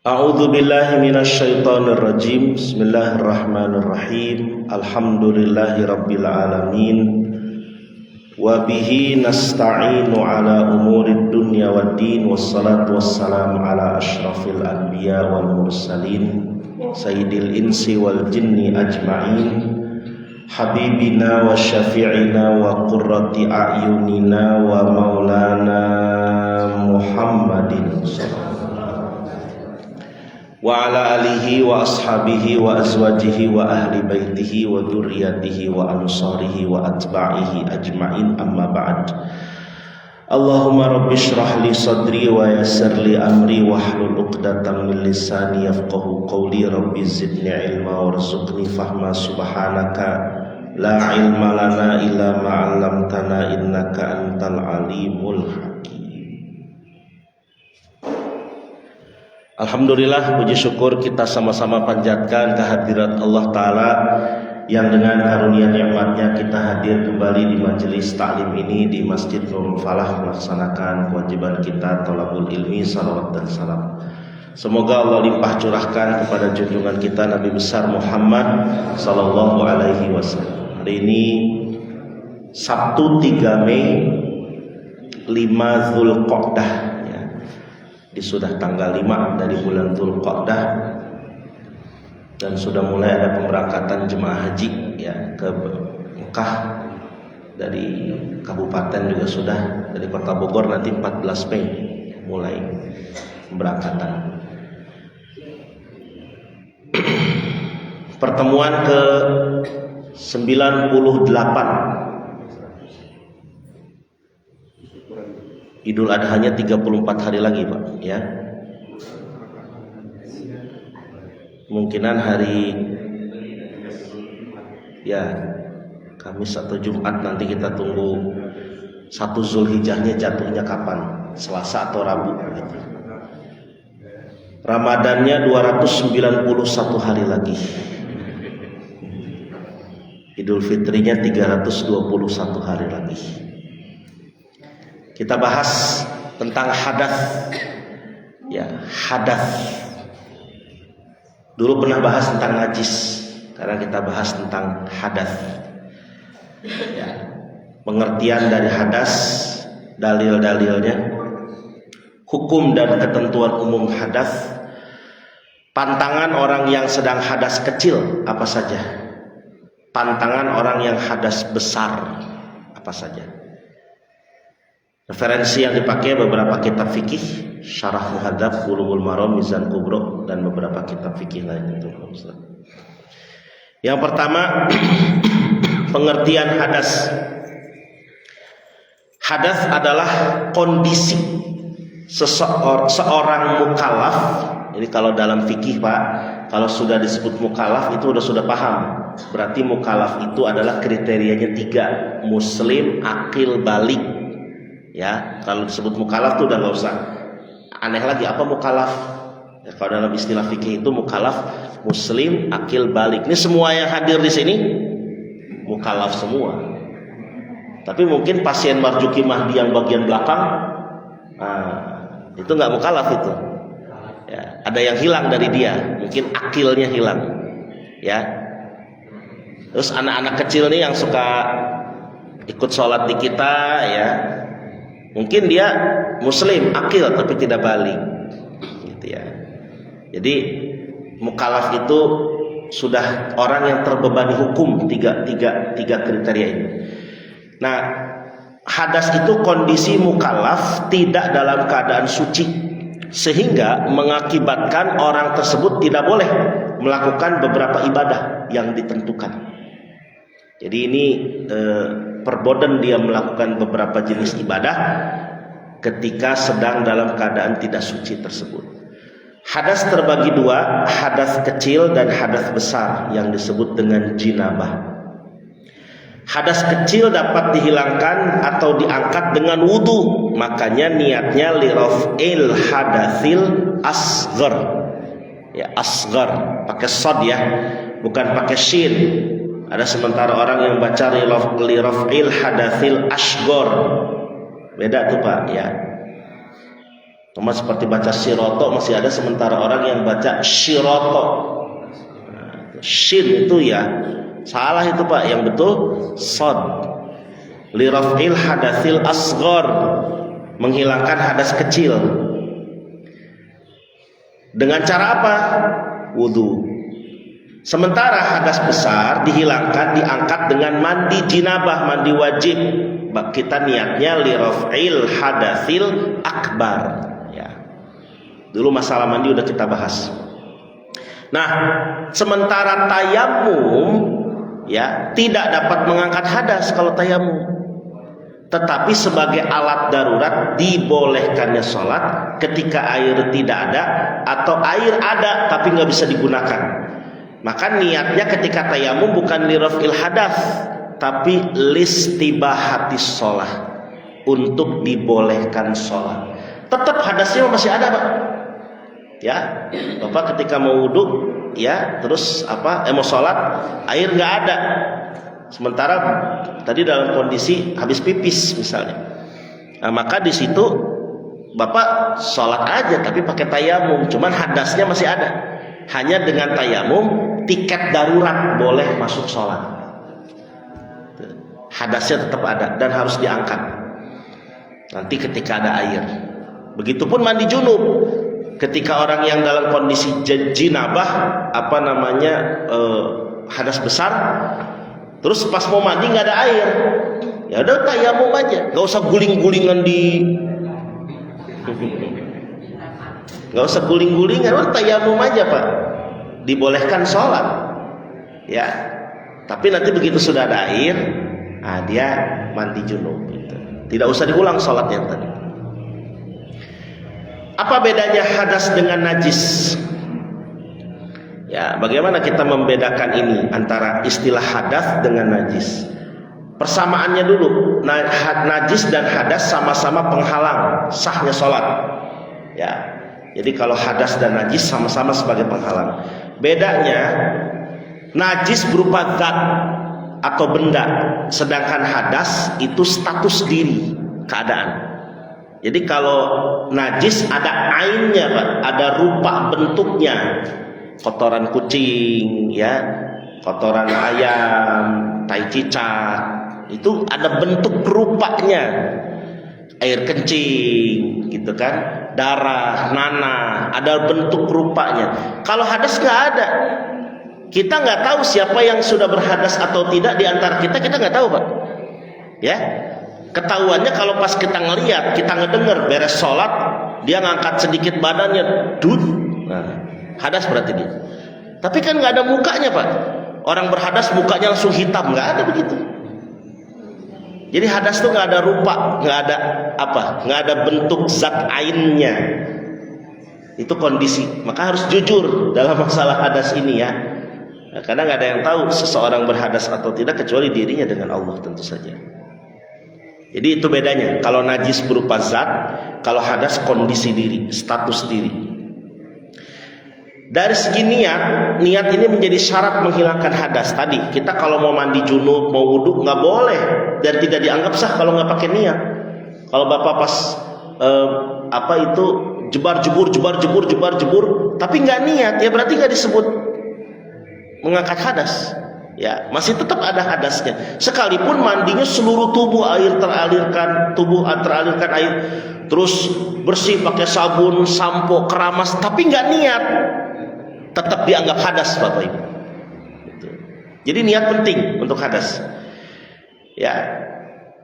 A'udzu billahi minasy syaithanir rajim. Bismillahirrahmanirrahim. Alhamdulillahirabbil alamin. Wa bihi nasta'inu ala umurid dunya waddin. Wassalatu wassalamu ala asyrafil anbiya wal mursalin sayyidil insi wal jinni ajma'in. Habibina wa syafi'ina wa qurrati a'yunina wa maulana Muhammadin wa ala alihi wa ashabihi wa azwajihi wa ahli baitihi wa dzurriyyatihi wa ansarihi wa atba'ihi ajma'in, amma ba'd. Allahumma rabbi shrah li sadri wa yassir li amri wahlul 'uqdatam min lisani yafqahu qawli. Rabbi zidni ilma warzuqni fahma. Subhanaka la ilma lana illa ma 'allamtana innaka antal alimul hakim. Alhamdulillah, puji syukur kita sama-sama panjatkan kehadirat Allah Ta'ala yang dengan karunia nikmatnya kita hadir kembali di majelis taklim ini di Masjid Nurul Falah melaksanakan kewajiban kita thalabul ilmi, salawat dan salam. Semoga Allah limpah curahkan kepada junjungan kita Nabi besar Muhammad sallallahu alaihi wasallam. Hari ini Sabtu 3 Mei 5 Dzulqa'dah. Sudah tanggal 5 dari bulan Dzulqa'dah dan sudah mulai ada pemberangkatan jemaah haji ya ke Mekah dari kabupaten, juga sudah dari kota Bogor. Nanti 14 Mei mulai pemberangkatan. Pertemuan ke 98 Idul Adhanya 34 hari lagi, Pak, ya. Kemungkinan hari ya Kamis atau Jumat, nanti kita tunggu 1 Zulhijjahnya jatuhnya kapan, Selasa atau Rabu gitu. Ramadannya 291 hari lagi. Idul Fitrinya 321 hari lagi. Kita bahas tentang hadas. Ya, hadas. Dulu pernah bahas tentang najis, sekarang kita bahas tentang hadas. Ya, pengertian dari hadas, dalil-dalilnya, hukum dan ketentuan umum hadas, pantangan orang yang sedang hadas kecil apa saja, pantangan orang yang hadas besar apa saja. Referensi yang dipakai beberapa kitab fikih, Syarah Muhadzab, Bulughul Maram, Mizan Kubro, dan beberapa kitab fikih lain itu. Yang pertama, pengertian hadas. Hadas adalah kondisi seorang mukallaf. Ini kalau dalam fikih, Pak, kalau sudah disebut mukallaf itu sudah paham. Berarti mukallaf itu adalah kriterianya 3, muslim, akil, balik. Ya, kalau disebut mukallaf tuh udah nggak usah aneh lagi. Apa mukallaf? Ya, kalau dalam istilah fikih itu mukallaf muslim, akil, balik. Ini semua yang hadir di sini mukallaf semua. Tapi mungkin pasien Marzuki Mahdi yang bagian belakang, itu nggak mukallaf itu. Ya, ada yang hilang dari dia, mungkin akilnya hilang. Ya. Terus anak-anak kecil nih yang suka ikut sholat di kita, ya. Mungkin dia muslim, akil, tapi tidak balik, gitu ya. Jadi mukallaf itu sudah orang yang terbebani hukum, tiga kriteria ini. Nah, hadas itu kondisi mukallaf tidak dalam keadaan suci, sehingga mengakibatkan orang tersebut tidak boleh melakukan beberapa ibadah yang ditentukan. Jadi ini perboden dia melakukan beberapa jenis ibadah ketika sedang dalam keadaan tidak suci tersebut. Hadas terbagi 2, hadas kecil dan hadas besar yang disebut dengan jinabah. Hadas kecil dapat dihilangkan atau diangkat dengan wudu, makanya niatnya liraf'il hadasil asghar. Ya, asghar pakai shad ya, bukan pakai shin. Ada sementara orang yang baca liraf'il hadatsil asghar. Beda tuh, Pak, ya. Cuma seperti baca siroto masih ada, sementara orang yang baca shiroto. Shin itu ya salah itu Pak, yang betul sod. Li raf'il hadatsil asghar, menghilangkan hadas kecil. Dengan cara apa? Wudu. Sementara hadas besar dihilangkan, diangkat dengan mandi jinabah, mandi wajib. Kita niatnya li raf'il hadatsil akbar ya. Dulu masalah mandi udah kita bahas. Nah, sementara tayamum ya tidak dapat mengangkat hadas kalau tayamum. Tetapi sebagai alat darurat dibolehkannya sholat ketika air tidak ada atau air ada tapi nggak bisa digunakan. Maka niatnya ketika tayamum bukan lirafil hadas, tapi listibahatis sholat, untuk dibolehkan sholat. Tetap hadasnya masih ada Pak. Ya, Bapak ketika mau wudhu ya, terus mau sholat, air nggak ada. Sementara tadi dalam kondisi habis pipis misalnya. Nah, maka di situ Bapak sholat aja tapi pakai tayamum, cuman hadasnya masih ada. Hanya dengan tayamum tiket darurat boleh masuk sholat. Hadasnya tetap ada dan harus diangkat nanti ketika ada air. Begitupun mandi junub. Ketika orang yang dalam kondisi jinabah hadas besar, terus pas mau mandi nggak ada air, ya udah tayamum aja, nggak usah guling-gulingan nggak usah guling-gulingan, tayamum aja Pak, dibolehkan sholat ya. Tapi nanti begitu sudah ada air, dia mandi junub gitu. Tidak usah diulang sholat yang tadi. Apa bedanya hadas dengan najis? Ya, bagaimana kita membedakan ini antara istilah hadas dengan najis? Persamaannya dulu, najis dan hadas sama-sama penghalang sahnya sholat. Ya, jadi kalau hadas dan najis sama-sama sebagai penghalang. Bedanya, najis berupa zat atau benda, sedangkan hadas itu status diri, keadaan. Jadi kalau najis ada ainnya Pak, ada rupa bentuknya. Kotoran kucing ya, kotoran ayam, tai cicak, itu ada bentuk rupanya. Air kencing gitu kan, darah, nanah, ada bentuk rupanya. Kalau hadas nggak ada. Kita nggak tahu siapa yang sudah berhadas atau tidak di antara kita nggak tahu Pak. Ya. Ketahuannya kalau pas kita ngelihat, kita ngedenger beres sholat, dia ngangkat sedikit badannya, nah, hadas berarti dia. Tapi kan nggak ada mukanya Pak. Orang berhadas mukanya langsung hitam, nggak ada begitu. Jadi hadas tuh nggak ada rupa, nggak ada bentuk zat ainnya. Itu kondisi. Maka harus jujur dalam masalah hadas ini ya. Nah, karena nggak ada yang tahu seseorang berhadas atau tidak kecuali dirinya dengan Allah tentu saja. Jadi itu bedanya. Kalau najis berupa zat, kalau hadas kondisi diri, status diri. Dari segi niat ini menjadi syarat menghilangkan hadas. Tadi kita kalau mau mandi junub, mau wudhu nggak boleh dan tidak dianggap sah kalau nggak pakai niat. Kalau Bapak pas jebar-jebur, tapi nggak niat, ya berarti nggak disebut mengangkat hadas. Ya, masih tetap ada hadasnya. Sekalipun mandinya seluruh tubuh teralirkan air, terus bersih pakai sabun, sampo, keramas, tapi nggak niat, tetap dianggap hadas Bapak Ibu. Jadi niat penting untuk hadas. Ya.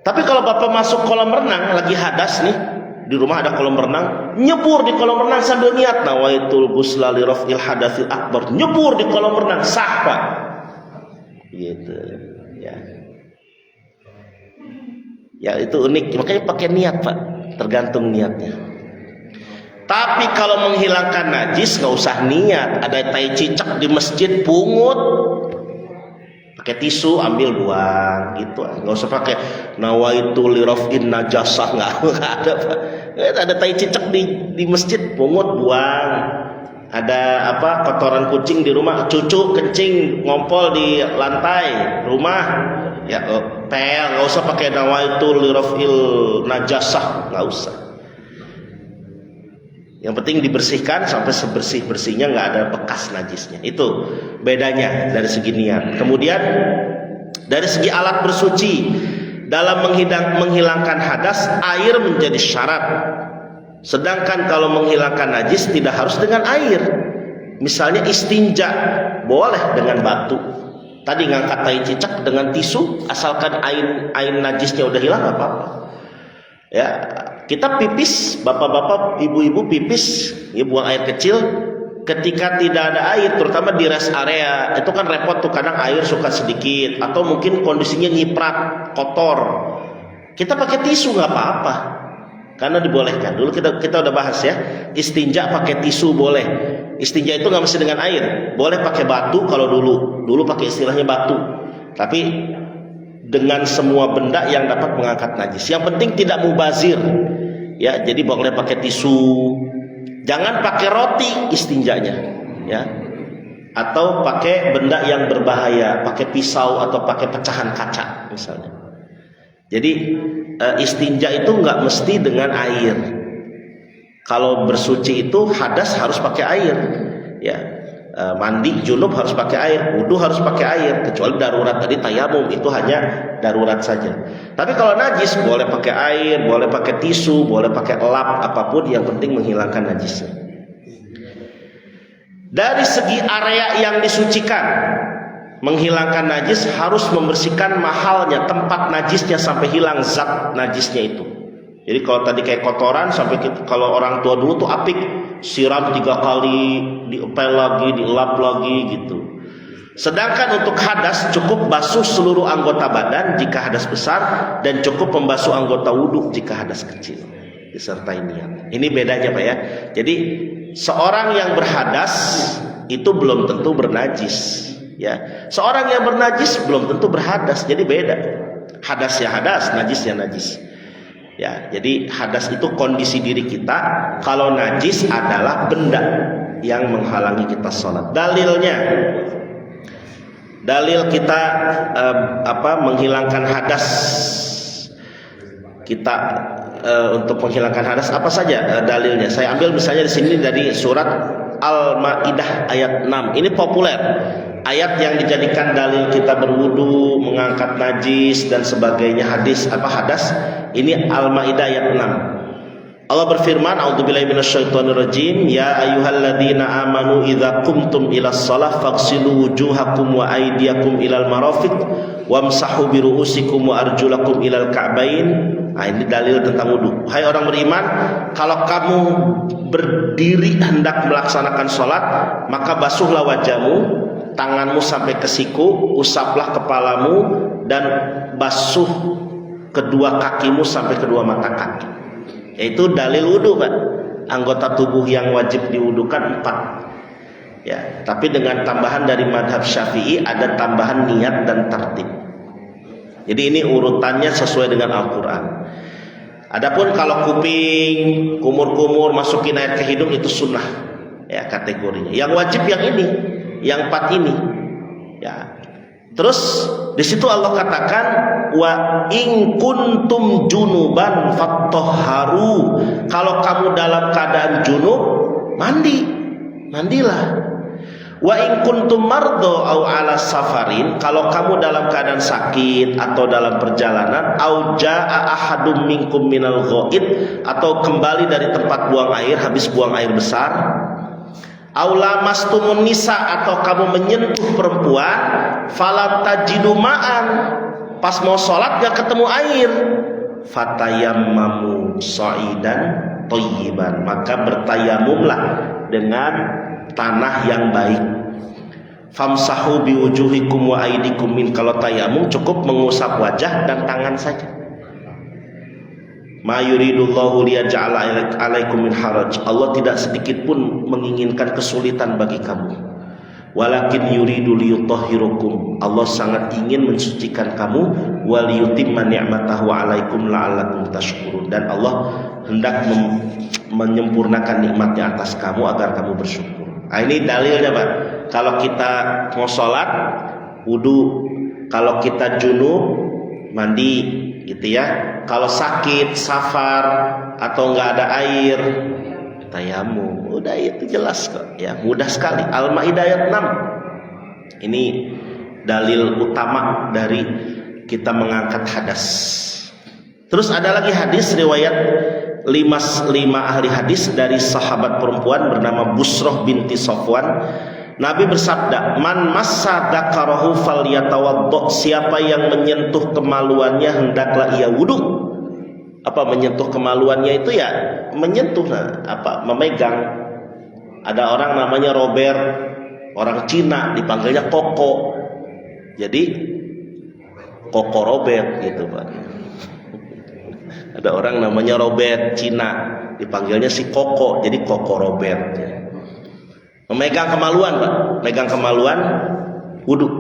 Tapi kalau Bapak masuk kolam renang lagi hadas nih, di rumah ada kolam renang, nyebur di kolam renang sambil niat nawaitul ghusla li raf'il hadatsil akbar, nyebur di kolam renang sah Pak. Gitu ya. Ya itu unik, makanya pakai niat Pak, tergantung niatnya. Tapi kalau menghilangkan najis nggak usah niat. Ada tai cicak di masjid, pungut, pakai tisu ambil buang gitu, nggak usah pakai nawaitu lirafin najasah, nggak ada Pak. Ada tai cicak di masjid, pungut buang. Ada kotoran kucing di rumah, cucu kencing ngompol di lantai rumah, ya pel, nggak usah pakai nawaitu lirafil najasah, nggak usah. Yang penting dibersihkan sampai sebersih-bersihnya, nggak ada bekas najisnya. Itu bedanya dari segi niat. Kemudian dari segi alat bersuci, dalam menghilangkan hadas, air menjadi syarat. Sedangkan kalau menghilangkan najis tidak harus dengan air. Misalnya istinja boleh dengan batu. Tadi ngangkat tai cicak dengan tisu, asalkan air najisnya udah hilang nggak apa-apa. Ya, kita pipis, bapak-bapak, ibu-ibu pipis, ya buang air kecil. Ketika tidak ada air, terutama di rest area, itu kan repot tuh, kadang air suka sedikit atau mungkin kondisinya nyiprat, kotor. Kita pakai tisu nggak apa-apa, karena dibolehkan. Dulu kita udah bahas ya, istinja pakai tisu boleh. Istinja itu nggak mesti dengan air, boleh pakai batu. Kalau dulu pakai istilahnya batu, tapi dengan semua benda yang dapat mengangkat najis. Yang penting tidak mubazir, ya. Jadi boleh pakai tisu, jangan pakai roti istinjanya, ya. Atau pakai benda yang berbahaya, pakai pisau atau pakai pecahan kaca misalnya. Jadi istinja itu nggak mesti dengan air. Kalau bersuci itu hadas harus pakai air, ya. Mandi junub harus pakai air, wudu harus pakai air, kecuali darurat tadi tayamum, itu hanya darurat saja. Tapi kalau najis boleh pakai air, boleh pakai tisu, boleh pakai lap, apapun yang penting menghilangkan najisnya. Dari segi area yang disucikan, menghilangkan najis harus membersihkan mahalnya, tempat najisnya sampai hilang zat najisnya itu. Jadi kalau tadi kayak kotoran, sampai kalau orang tua dulu tuh apik, siram 3 kali, diepel lagi, dilap lagi gitu. Sedangkan untuk hadas cukup basuh seluruh anggota badan jika hadas besar, dan cukup membasuh anggota wudhu jika hadas kecil, disertai niat. Ini bedanya Pak ya. Jadi seorang yang berhadas itu belum tentu bernajis, ya. Seorang yang bernajis belum tentu berhadas, jadi beda. Hadas ya hadas, najis ya najis. Ya, jadi hadas itu kondisi diri kita. Kalau najis adalah benda yang menghalangi kita sholat. Dalil kita menghilangkan hadas kita, untuk menghilangkan hadas apa saja dalilnya? Saya ambil misalnya di sini dari surat Al-Maidah ayat 6. Ini populer, ayat yang dijadikan dalil kita berwudu, mengangkat najis dan sebagainya, hadas. Ini Al-Maidah ayat 6. Allah berfirman, a'udzubillahi minasyaitonirrajim, ya ayyuhalladzina amanu idza qumtum ilas shalah faghsilu wujuhakum wa aydiyakum ilal marafiq wamsahu bi ru'usikum wa arjulakum ilal ka'bain. Nah, ini dalil tentang wudu. Hai orang beriman, kalau kamu berdiri hendak melaksanakan sholat, maka basuhlah wajahmu, tanganmu sampai ke siku, usaplah kepalamu, dan basuh kedua kakimu sampai kedua mata kaki. Yaitu dalil wudu Pak. Anggota tubuh yang wajib diwudukan 4, ya. Tapi dengan tambahan dari madhab Syafi'i, ada tambahan niat dan tartib. Jadi ini urutannya sesuai dengan Al-Quran. Adapun kalau kuping, kumur-kumur masukin air ke hidung, itu sunnah, ya kategorinya. Yang wajib yang ini, yang 4 ini, ya. Terus di situ Allah katakan, wa in kuntum junuban fattahharu. Kalau kamu dalam keadaan junub, mandilah. Wa in kuntum mardo au ala safarin, kalau kamu dalam keadaan sakit atau dalam perjalanan, au jaa ahadum minkum minal ghaid, atau kembali dari tempat buang air, habis buang air besar, au lamastumun nisa, atau kamu menyentuh perempuan, falam tajidu ma'an, pas mau sholat gak ketemu air, fatayammamu sa'idan thayyiban, maka bertayamumlah dengan tanah yang baik. Famsahu biwujuhikum wa aydikum min, kalau tayamum cukup mengusap wajah dan tangan saja. Ma yuridullahu liyaj'ala 'alaikum min haraj, Allah tidak sedikit pun menginginkan kesulitan bagi kamu. Walakin yuridu liyutahhirukum, Allah sangat ingin mensucikan kamu, wa liyutimma ni'matahu 'alaikum la'allakum tashkurun, dan Allah hendak menyempurnakan nikmatnya atas kamu agar kamu bersyukur. Nah, ini dalilnya Pak. Kalau kita mau sholat, wudu. Kalau kita junub, mandi, gitu ya. Kalau sakit, safar, atau nggak ada air, tayamum. Udah itu jelas kok ya, mudah sekali. Al-Maidah ayat 6. Ini dalil utama dari kita mengangkat hadas. Terus ada lagi hadis riwayat 5 ahli hadis dari sahabat perempuan bernama Busroh binti Safwan. Nabi bersabda, "Man massa dzakarahu falyatawaddo." Siapa yang menyentuh kemaluannya hendaklah ia wudu. Apa menyentuh kemaluannya itu ya? Menyentuh memegang. Ada orang namanya Robert, orang Cina dipanggilnya Koko. Jadi Koko Robert gitu, Pak. Ada orang namanya Robert Cina dipanggilnya si Koko, jadi Koko Robert. Memegang kemaluan, Pak. Megang kemaluan wudu.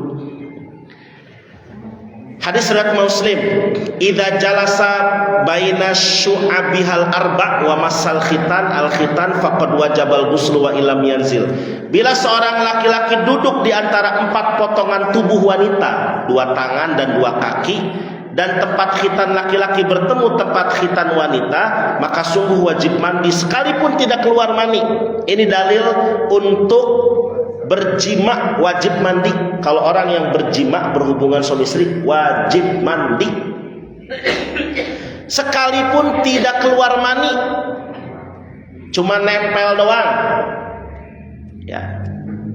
Hadis riwayat Muslim, "Idza jalasa baina syu'abihal arba' wa masal khitan al-khitan faqad wajabal ghuslu wa illam yanzil." Bila seorang laki-laki duduk di antara 4 potongan tubuh wanita, 2 tangan dan 2 kaki, dan tempat khitan laki-laki bertemu tempat khitan wanita, maka sungguh wajib mandi sekalipun tidak keluar mani. Ini dalil untuk berjima wajib mandi. Kalau orang yang berjima berhubungan suami istri wajib mandi sekalipun tidak keluar mani, cuma nempel doang ya.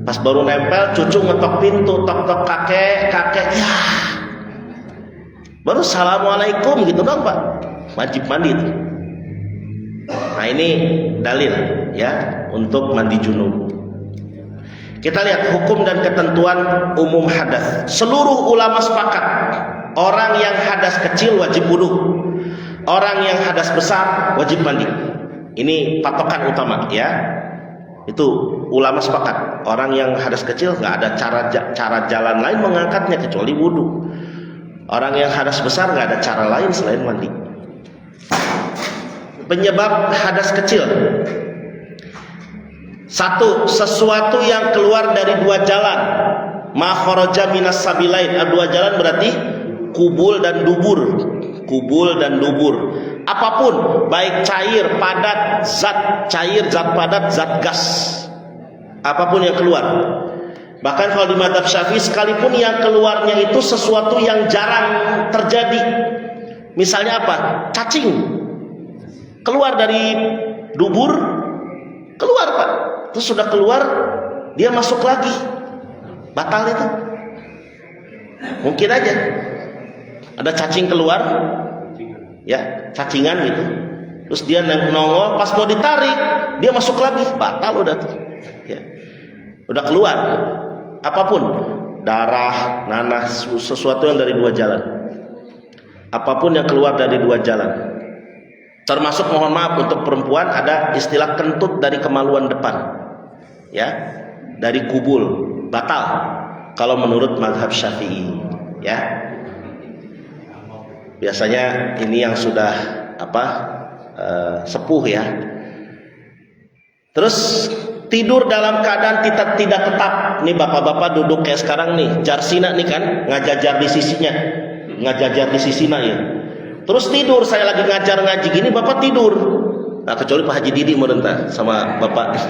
Pas baru nempel, cucu ngetok pintu, tok-tok kakek ya, baru assalamualaikum gitu dong, Pak, wajib mandi itu. Nah ini dalil ya untuk mandi junub. Kita lihat hukum dan ketentuan umum hadas. Seluruh ulama sepakat, orang yang hadas kecil wajib wudu, orang yang hadas besar wajib mandi. Ini patokan utama ya. Itu ulama sepakat. Orang yang hadas kecil nggak ada cara jalan lain mengangkatnya kecuali wudu. Orang yang hadas besar nggak ada cara lain selain mandi. Penyebab hadas kecil: 1. Sesuatu yang keluar dari 2 jalan. Ma kharaja minas sabilain. 2 jalan berarti kubul dan dubur. Kubul dan dubur. Apapun, baik cair, padat, zat cair, zat padat, zat gas. Apapun yang keluar. Bahkan kalau di mazhab Syafi'i, sekalipun yang keluarnya itu sesuatu yang jarang terjadi. Misalnya apa? Cacing. Keluar dari dubur, keluar, Pak. Terus sudah keluar, dia masuk lagi, batal itu. Mungkin aja ada cacing keluar, ya cacingan gitu. Terus dia nongol, pas mau ditarik, dia masuk lagi, batal udah tuh. Ya. Udah keluar, apapun, darah, nanah, sesuatu yang dari 2 jalan. Apapun yang keluar dari 2 jalan. Termasuk mohon maaf untuk perempuan ada istilah kentut dari kemaluan depan. Ya, dari kubul, batal kalau menurut mazhab Syafi'i ya. Biasanya ini yang sudah sepuh ya. Terus tidur dalam keadaan tidak tetap. Nih bapak-bapak duduk kayak sekarang nih, jarsina nih kan, ngajajar di sisinya, ngajajar di sisina ya. Terus tidur, saya lagi ngajar ngaji gini, bapak tidur. Nah, kecuali Pak Haji Didi merentah sama bapak,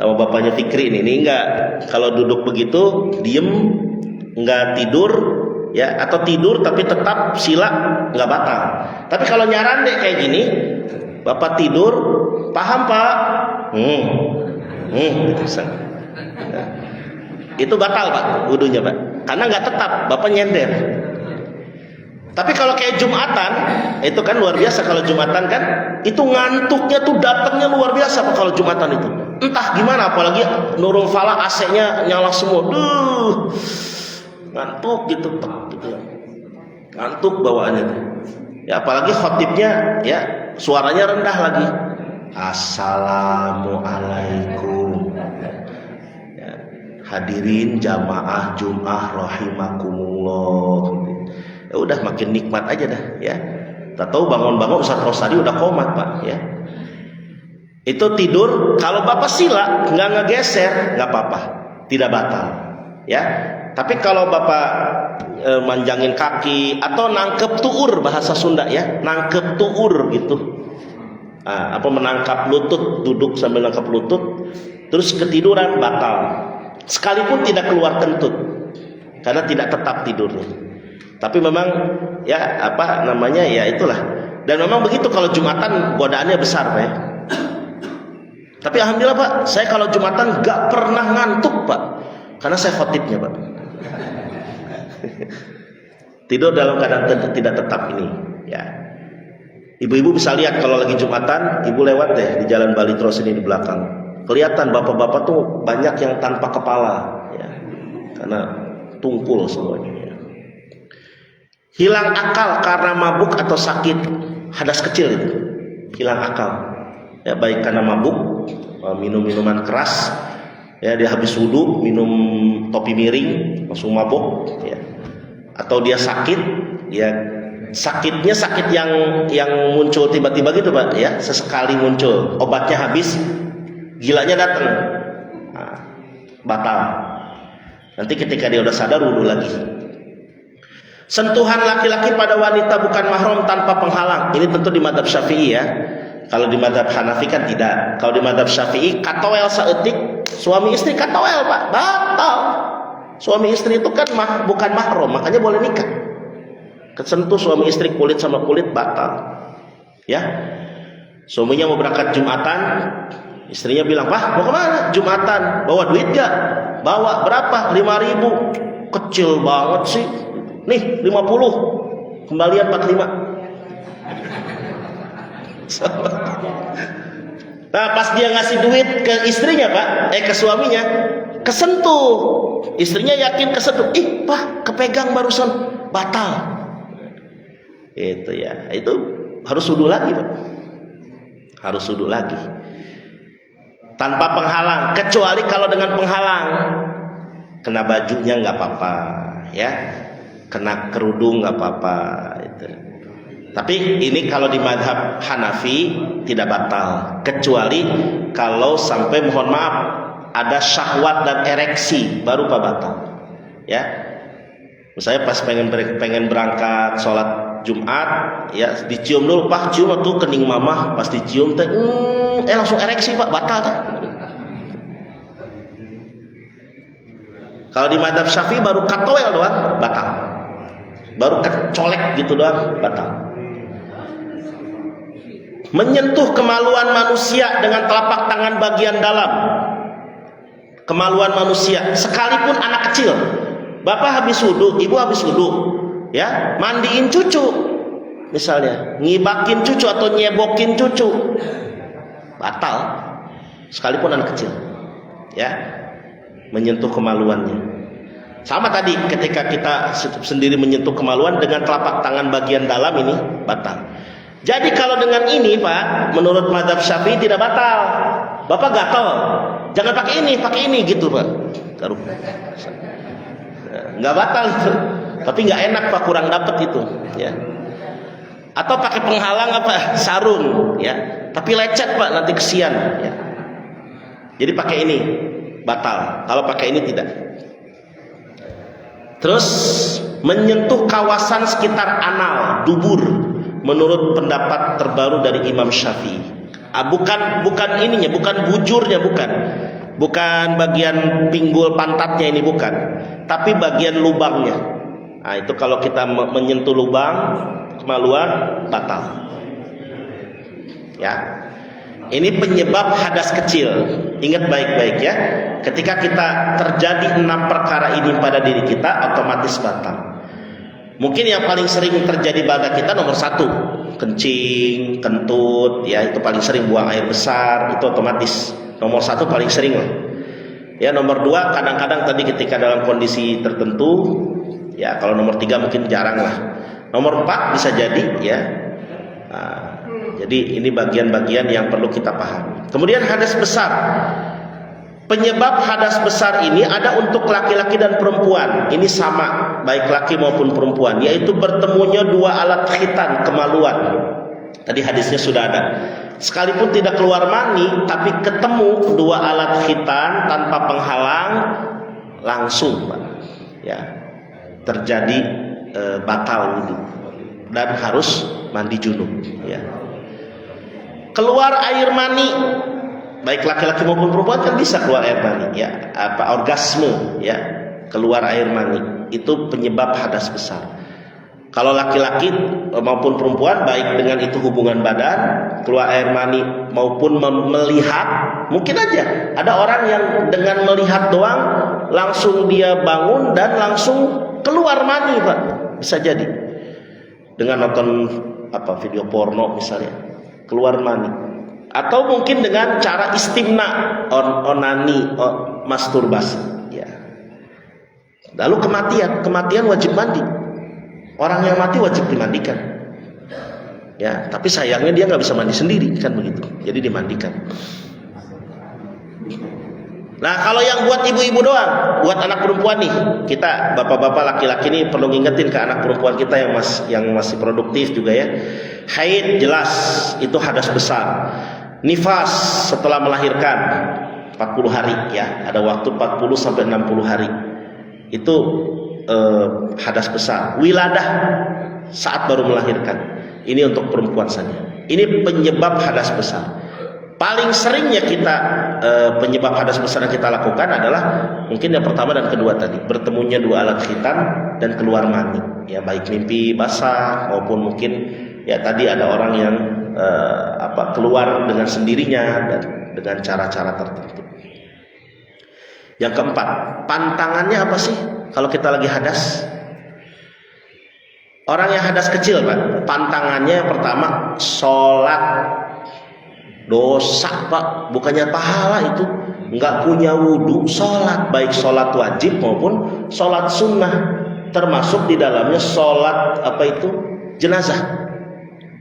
sama bapaknya Fikri ini enggak. Kalau duduk begitu, diem, enggak tidur, ya, atau tidur tapi tetap sila, enggak batal. Tapi kalau nyarandek kayak gini, bapak tidur, paham Pak? Itu batal Pak, wudunya Pak, karena enggak tetap, bapak nyender. Tapi kalau kayak Jumatan, itu kan luar biasa. Kalau Jumatan kan, itu ngantuknya tuh datangnya luar biasa Pak kalau Jumatan itu. Entah gimana, apalagi Nurul Falah AC-nya nyala semua. Ngantuk gitu. Ngantuk bawaannya. Ya apalagi khotibnya ya suaranya rendah lagi. Assalamualaikum. Ya, hadirin jamaah Jum'ah rahimakumullah. Ya udah makin nikmat aja dah ya. Tak tahu bangun-bangun Ustaz Rosadi udah komat Pak ya. Itu tidur, kalau bapak sila nggak ngegeser nggak apa-apa, tidak batal ya. Tapi kalau bapak manjangin kaki atau nangkep tuur, bahasa Sunda ya, nangkep tuur gitu, menangkap lutut, duduk sambil menangkap lutut, terus ketiduran, batal. Sekalipun tidak keluar kentut, karena tidak tetap tidurnya. Tapi memang ya ya itulah. Dan memang begitu kalau Jumatan godaannya besar, Pak. Tapi alhamdulillah, Pak, saya kalau Jumatan gak pernah ngantuk, Pak, karena saya khotibnya, Pak. Tidur dalam keadaan tidak tetap ini, ya. Ibu-ibu bisa lihat kalau lagi Jumatan, ibu lewat deh di Jalan Bali terus ini di belakang. Kelihatan bapak-bapak tuh banyak yang tanpa kepala, ya. Karena tumpul semuanya. Ya. Hilang akal karena mabuk atau sakit, hadas kecil itu. Hilang akal. Ya, baik karena mabuk, minum minuman keras, ya dia habis wudhu minum topi miring langsung mabuk, ya. Atau dia sakit, ya sakitnya sakit yang muncul tiba-tiba gitu, Pak, ya, sesekali muncul, obatnya habis, gilanya datang, batal. Nanti ketika dia udah sadar wudhu lagi. Sentuhan laki-laki pada wanita bukan mahram tanpa penghalang, ini tentu di madzhab Syafi'i, ya. Kalau di madzhab Hanafi kan tidak. Kalau di madzhab Syafi'i katoel saeutik, suami istri katoel, Pak, batal. Suami istri itu kan bukan mahram, makanya boleh nikah. Kesentuh suami istri kulit sama kulit, batal. Ya. Suaminya mau berangkat Jumatan, istrinya bilang, "Pak, mau kemana? Jumatan. Bawa duit gak?" Bawa. Berapa? 5.000. Kecil banget sih. Nih 50. Kembalian 45. Nah, pas dia ngasih duit ke istrinya, Pak, ke suaminya, kesentuh. Istrinya yakin kesentuh. Ih, Pak, kepegang barusan, batal. Itu ya, itu harus wudhu lagi, Pak. Harus wudhu lagi. Tanpa penghalang, kecuali kalau dengan penghalang. Kena bajunya nggak apa-apa, ya. Kena kerudung nggak apa-apa. Itu. Tapi ini kalau di madhab Hanafi tidak batal, kecuali kalau sampai mohon maaf ada syahwat dan ereksi, baru Pak batal. Ya, misalnya pas pengen berangkat sholat Jumat, ya dicium dulu, Pak, cium tuh kening mamah, pas dicium teh, langsung ereksi, Pak, batal tak? Kalau di madhab Syafi'i baru katoel doang, batal. Baru kecolek gitu doang, batal. Menyentuh kemaluan manusia dengan telapak tangan bagian dalam. Kemaluan manusia, sekalipun anak kecil. Bapak habis wudhu, ibu habis wudhu, ya, mandiin cucu, misalnya ngibakin cucu atau nyebokin cucu, batal. Sekalipun anak kecil, ya, menyentuh kemaluannya. Sama tadi ketika kita sendiri menyentuh kemaluan dengan telapak tangan bagian dalam ini, batal. Jadi kalau dengan ini, Pak, menurut madzhab Syafi'i tidak batal. Bapak gatal, jangan pakai ini gitu, Pak. Nggak batal itu. Tapi nggak enak, Pak, kurang dapat itu, ya. Atau pakai penghalang apa? Sarung, ya. Tapi lecet, Pak, nanti kesian, ya. Jadi pakai ini, batal. Kalau pakai ini tidak. Terus menyentuh kawasan sekitar anal, dubur, menurut pendapat terbaru dari Imam Syafi'i. Bukan ininya, bukan bujurnya, bukan bagian pinggul pantatnya ini, bukan, tapi bagian lubangnya. Nah, itu kalau kita menyentuh lubang kemaluan, batal. Ya. Ini penyebab hadas kecil. Ingat baik-baik, ya. Ketika kita terjadi 6 perkara ini pada diri kita, otomatis batal. Mungkin yang paling sering terjadi pada kita nomor 1, kencing, kentut, ya, itu paling sering. Buang air besar, itu otomatis. Nomor 1 paling sering lah. Ya, nomor 2 kadang-kadang tadi ketika dalam kondisi tertentu, ya, kalau nomor 3 mungkin jarang lah. Nomor 4 bisa jadi, ya. Nah, jadi ini bagian-bagian yang perlu kita pahami. Kemudian hadas besar. Penyebab hadas besar ini ada untuk laki-laki dan perempuan. Ini sama, baik laki maupun perempuan, yaitu bertemunya 2 alat khitan, kemaluan. Tadi hadisnya sudah ada. Sekalipun tidak keluar mani, tapi ketemu 2 alat khitan tanpa penghalang, langsung, Pak, ya, terjadi batal wudhu dan harus mandi junub, ya. keluar air mani, baik laki-laki maupun perempuan kan bisa keluar air mani, ya, orgasme, ya, keluar air mani itu penyebab hadas besar. Kalau laki-laki maupun perempuan, baik dengan itu hubungan badan, keluar air mani maupun melihat, mungkin aja ada orang yang dengan melihat doang langsung dia bangun dan langsung keluar mani, Pak. Bisa jadi dengan nonton video porno misalnya, keluar mani. Atau mungkin dengan cara istimna, onani, masturbasi, ya. Lalu kematian wajib mandi. Orang yang mati wajib dimandikan, ya. Tapi sayangnya dia nggak bisa mandi sendiri, kan begitu. Jadi dimandikan. Nah, kalau yang buat ibu-ibu doang, buat anak perempuan nih, kita bapak-bapak laki-laki nih perlu ngingetin ke anak perempuan kita yang masih produktif juga, ya. Haid jelas itu hadas besar. Nifas setelah melahirkan 40 hari, ya. Ada waktu 40 sampai 60 hari. Itu hadas besar. Wiladah saat baru melahirkan, ini untuk perempuan saja. Ini penyebab hadas besar. Paling seringnya kita penyebab hadas besar yang kita lakukan adalah mungkin yang pertama dan kedua tadi, bertemunya dua alat khitan dan keluar mani, ya, baik mimpi basah maupun mungkin ya tadi ada orang yang keluar dengan sendirinya dan dengan cara-cara tertentu. Yang keempat, pantangannya apa sih kalau kita lagi hadas? Orang yang hadas kecil, Pak, pantangannya yang pertama sholat. Dosa, Pak, bukannya pahala itu. Nggak punya wudhu, sholat, baik sholat wajib maupun sholat sunnah, termasuk di dalamnya sholat jenazah.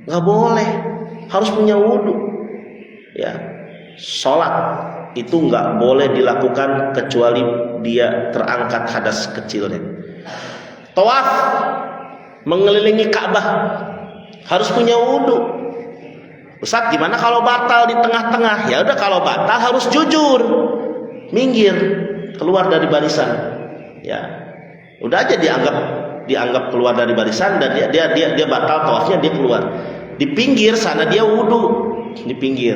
Nggak boleh, harus punya wudhu, ya. Sholat itu nggak boleh dilakukan kecuali dia terangkat hadas kecilnya. Tawaf mengelilingi Ka'bah harus punya wudhu. Ustaz, gimana kalau batal di tengah-tengah? Ya udah, kalau batal harus jujur, minggir, keluar dari barisan, ya. Udah aja dianggap keluar dari barisan dan dia batal tawafnya, dia keluar. Di pinggir sana dia wudhu, di pinggir,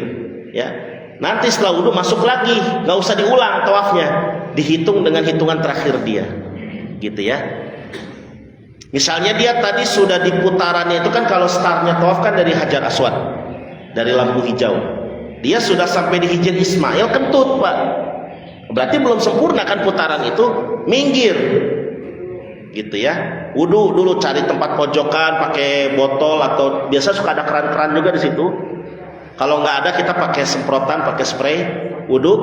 ya. Nanti setelah wudhu masuk lagi, nggak usah diulang tawafnya, dihitung dengan hitungan terakhir dia, gitu ya. Misalnya dia tadi sudah di putarannya itu kan, kalau startnya tawaf kan dari Hajar Aswad, dari lampu hijau, dia sudah sampai di Hijr Ismail, kentut, Pak, berarti belum sempurna kan putaran itu, minggir, gitu ya. Wudhu dulu, cari tempat pojokan, pakai botol atau biasa suka ada keran-keran juga di situ. Kalau nggak ada, kita pakai semprotan, pakai spray, wudhu,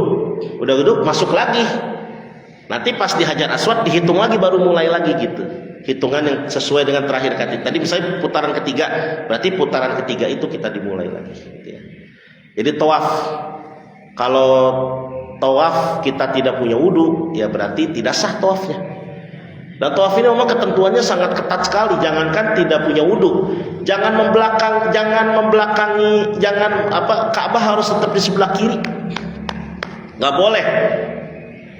udah wudhu, masuk lagi. Nanti pas di Hajar Aswad dihitung lagi, baru mulai lagi gitu. Hitungan yang sesuai dengan terakhir kali. Tadi misalnya putaran ketiga, berarti putaran ketiga itu kita dimulai lagi. Gitu ya. Jadi tawaf, kalau tawaf kita tidak punya wudhu, ya berarti tidak sah tawafnya. Dan tawaf ini memang ketentuannya sangat ketat sekali. Jangankan tidak punya wudhu, jangan membelakangi, Ka'bah harus tetap di sebelah kiri. Nggak boleh.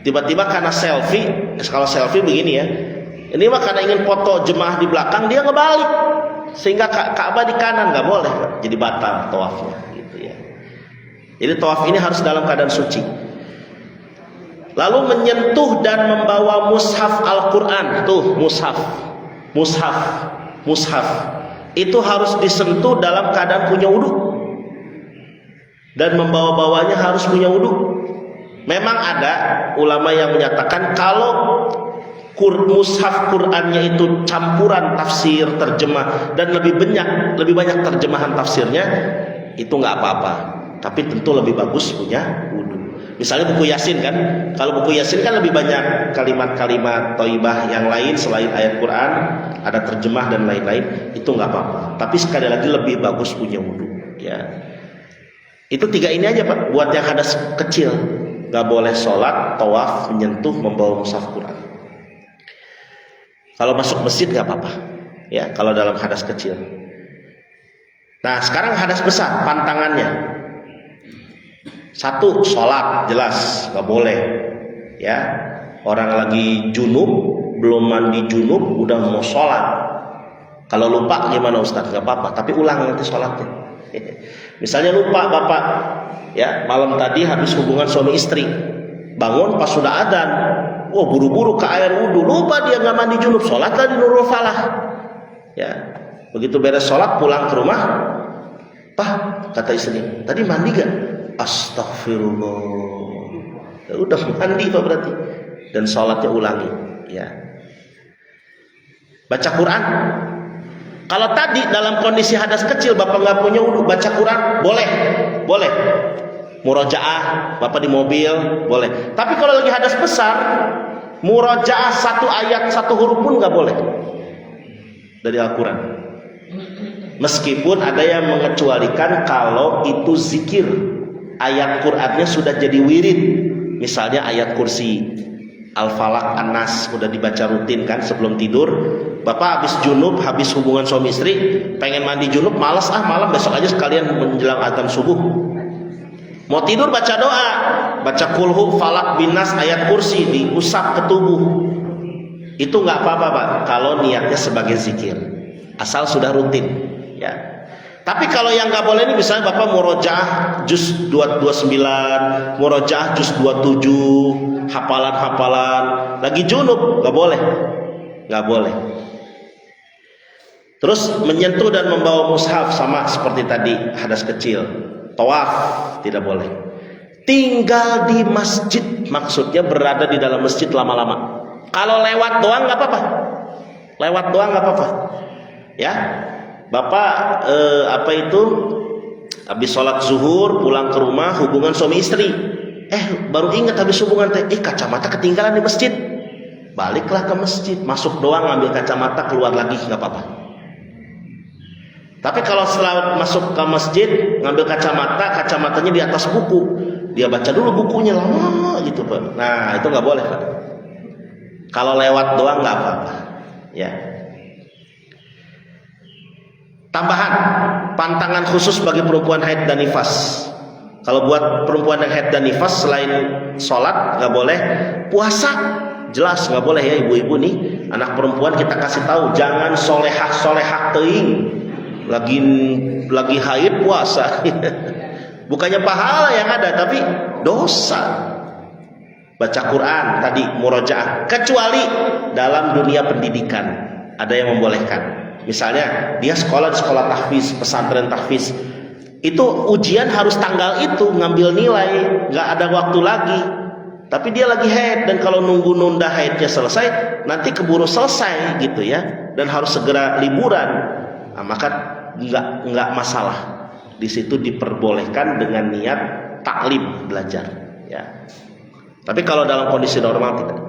Tiba-tiba karena selfie, kalau selfie begini ya, ini mah karena ingin foto jemaah di belakang, dia ngebalik sehingga Ka'bah di kanan, nggak boleh, jadi batal tawafnya, gitu ya. Jadi tawaf ini harus dalam keadaan suci. Lalu menyentuh dan membawa mushaf Al-Quran, tuh mushaf itu harus disentuh dalam keadaan punya wudhu, dan membawa-bawanya harus punya wudhu. Memang ada ulama yang menyatakan kalau mushaf Qurannya itu campuran tafsir, terjemah, dan lebih banyak terjemahan tafsirnya, itu nggak apa-apa. Tapi tentu lebih bagus punya wudhu. Misalnya buku Yasin kan, kalau buku Yasin kan lebih banyak kalimat-kalimat thayyibah yang lain selain ayat Quran, ada terjemah dan lain-lain, itu nggak apa-apa. Tapi sekali lagi lebih bagus punya wudhu, ya. Itu 3 ini aja, Pak, buat yang hadas kecil. Nggak boleh sholat, tawaf, menyentuh, membawa mushaf Quran. Kalau masuk masjid nggak apa-apa, ya, kalau dalam hadas kecil. Nah, sekarang hadas besar, pantangannya. 1, sholat jelas nggak boleh, ya. Orang lagi junub, belum mandi junub, udah mau sholat. Kalau lupa gimana Ustaz? Nggak apa-apa, tapi ulang nanti sholatnya. Misalnya lupa bapak, ya malam tadi habis hubungan suami istri, bangun pas sudah adzan, buru-buru ke air wudhu, lupa dia nggak mandi junub, sholat lah di Nurul Falah. Ya, begitu beres sholat pulang ke rumah, Pak, kata istri, tadi mandi gak? Astagfirullah. Ya udah mandi Pak berarti, dan sholatnya ulangi. Ya, baca Quran. Kalau tadi dalam kondisi hadas kecil bapak nggak punya wudhu, baca Quran boleh. Murojaah bapak di mobil boleh. Tapi kalau lagi hadas besar, murojaah satu ayat satu huruf pun nggak boleh dari Al-Quran. Meskipun ada yang mengecualikan kalau itu zikir, ayat Qurannya sudah jadi wirid. Misalnya ayat kursi, Al-Falaq, An-Nas udah dibaca rutin kan sebelum tidur. Bapak habis junub, habis hubungan suami istri, pengen mandi junub, malas malam besok aja sekalian menjelang adzan subuh. Mau tidur baca doa, baca kulhu, falak, binas, ayat kursi, diusap ke tubuh. Itu nggak apa-apa Pak, kalau niatnya sebagai zikir, asal sudah rutin. Ya. Tapi kalau yang nggak boleh ini, misalnya Bapak murojaah juz 29, murojaah juz 27, hafalan-hafalan, lagi junub, nggak boleh. Terus menyentuh dan membawa mushaf sama seperti tadi hadas kecil. Tawaf tidak boleh. Tinggal di masjid, maksudnya berada di dalam masjid lama-lama. Kalau lewat doang nggak apa-apa. Ya, Bapak habis sholat zuhur pulang ke rumah, hubungan suami istri. Baru ingat habis hubungan kacamata ketinggalan di masjid. Baliklah ke masjid, masuk doang ambil kacamata, keluar lagi, nggak apa-apa. Tapi kalau setelah masuk ke masjid ngambil kacamatanya di atas buku, dia baca dulu bukunya lama gitu Pak. Nah itu nggak boleh Pak. Kalau lewat doang nggak apa-apa. Ya. Tambahan, pantangan khusus bagi perempuan haid dan nifas. Kalau buat perempuan yang haid dan nifas, selain sholat nggak boleh, puasa jelas nggak boleh ya ibu-ibu nih. Anak perempuan kita kasih tahu, jangan solehah teuing. Lagi haid puasa. Bukannya pahala yang ada, tapi dosa. Baca Quran tadi murojaah, kecuali dalam dunia pendidikan ada yang membolehkan. Misalnya dia sekolah di sekolah tahfiz, pesantren tahfiz, itu ujian harus tanggal itu, ngambil nilai, nggak ada waktu lagi. Tapi dia lagi haid, dan kalau nunda haidnya selesai, nanti keburu selesai gitu ya, dan harus segera liburan. Nah, maka nggak masalah. Di situ diperbolehkan dengan niat taklim, belajar. Ya. Tapi kalau dalam kondisi normal tidak.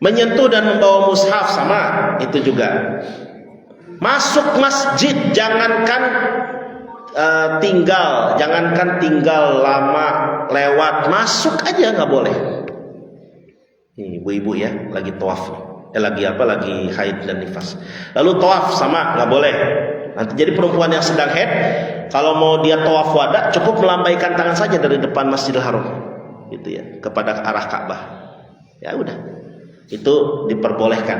Menyentuh dan membawa mushaf sama itu juga. Masuk masjid jangankan tinggal lama lewat, masuk aja nggak boleh. Ini ibu-ibu ya lagi tawaf, lagi haid dan nifas. Lalu tawaf sama nggak boleh. Nanti jadi perempuan yang sedang haid, kalau mau dia tawaf wada, cukup melambaikan tangan saja dari depan Masjidil Haram, gitu ya, kepada arah Ka'bah. Ya udah, itu diperbolehkan.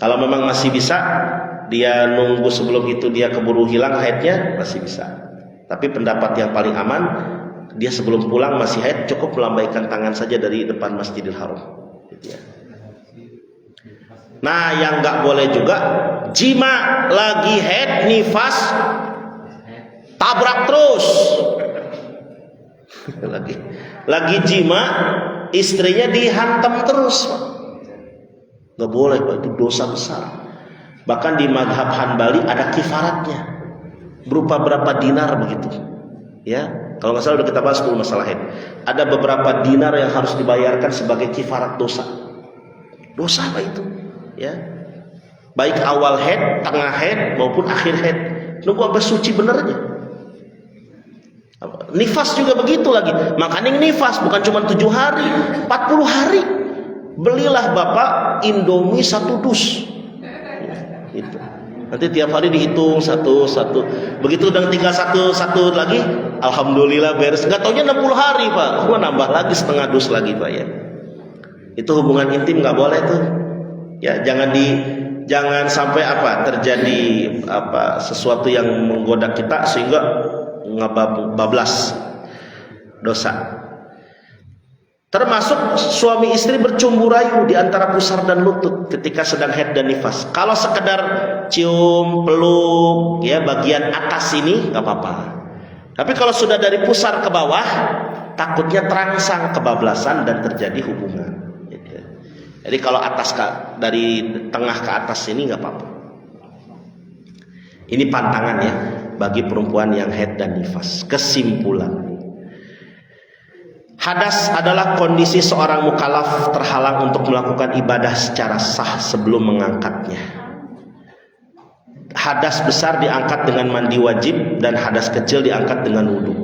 Kalau memang masih bisa, dia nunggu sebelum itu dia keburu hilang haidnya, masih bisa. Tapi pendapat yang paling aman, dia sebelum pulang masih haid, cukup melambaikan tangan saja dari depan Masjidil Haram, gitu ya. Nah, yang nggak boleh juga jima lagi haid nifas, tabrak terus. lagi jima, istrinya dihantam terus. Nggak boleh Pak, itu dosa besar. Bahkan di madhab Hanbali ada kifaratnya, berupa berapa dinar begitu. Ya, kalau nggak salah udah kita bahas dulu masalah haid. Ada beberapa dinar yang harus dibayarkan sebagai kifarat dosa. Dosa apa itu? Ya, baik awal haid, tengah haid maupun akhir haid. Nunggu sampai suci benernya. Nifas juga begitu lagi. Makanya nifas bukan cuma 7 hari, 40 hari. Belilah Bapak Indomie 1 dus. Itu. Nanti tiap hari dihitung satu. Begitu udah tinggal satu lagi, alhamdulillah beres. Enggak taunya 60 hari Pak. Nambah lagi setengah dus lagi Pak ya. Itu hubungan intim nggak boleh tuh. Ya, jangan sampai terjadi sesuatu yang menggoda kita sehingga ngebablas dosa. Termasuk suami istri bercumbu rayu di antara pusar dan lutut ketika sedang haid dan nifas. Kalau sekedar cium, peluk, ya bagian atas ini nggak apa-apa. Tapi kalau sudah dari pusar ke bawah, takutnya terangsang kebablasan dan terjadi hubungan. Jadi kalau dari tengah ke atas ini nggak apa-apa. Ini pantangan ya bagi perempuan yang haid dan nifas. Kesimpulan. Hadas adalah kondisi seorang mukallaf terhalang untuk melakukan ibadah secara sah sebelum mengangkatnya. Hadas besar diangkat dengan mandi wajib dan hadas kecil diangkat dengan wudhu.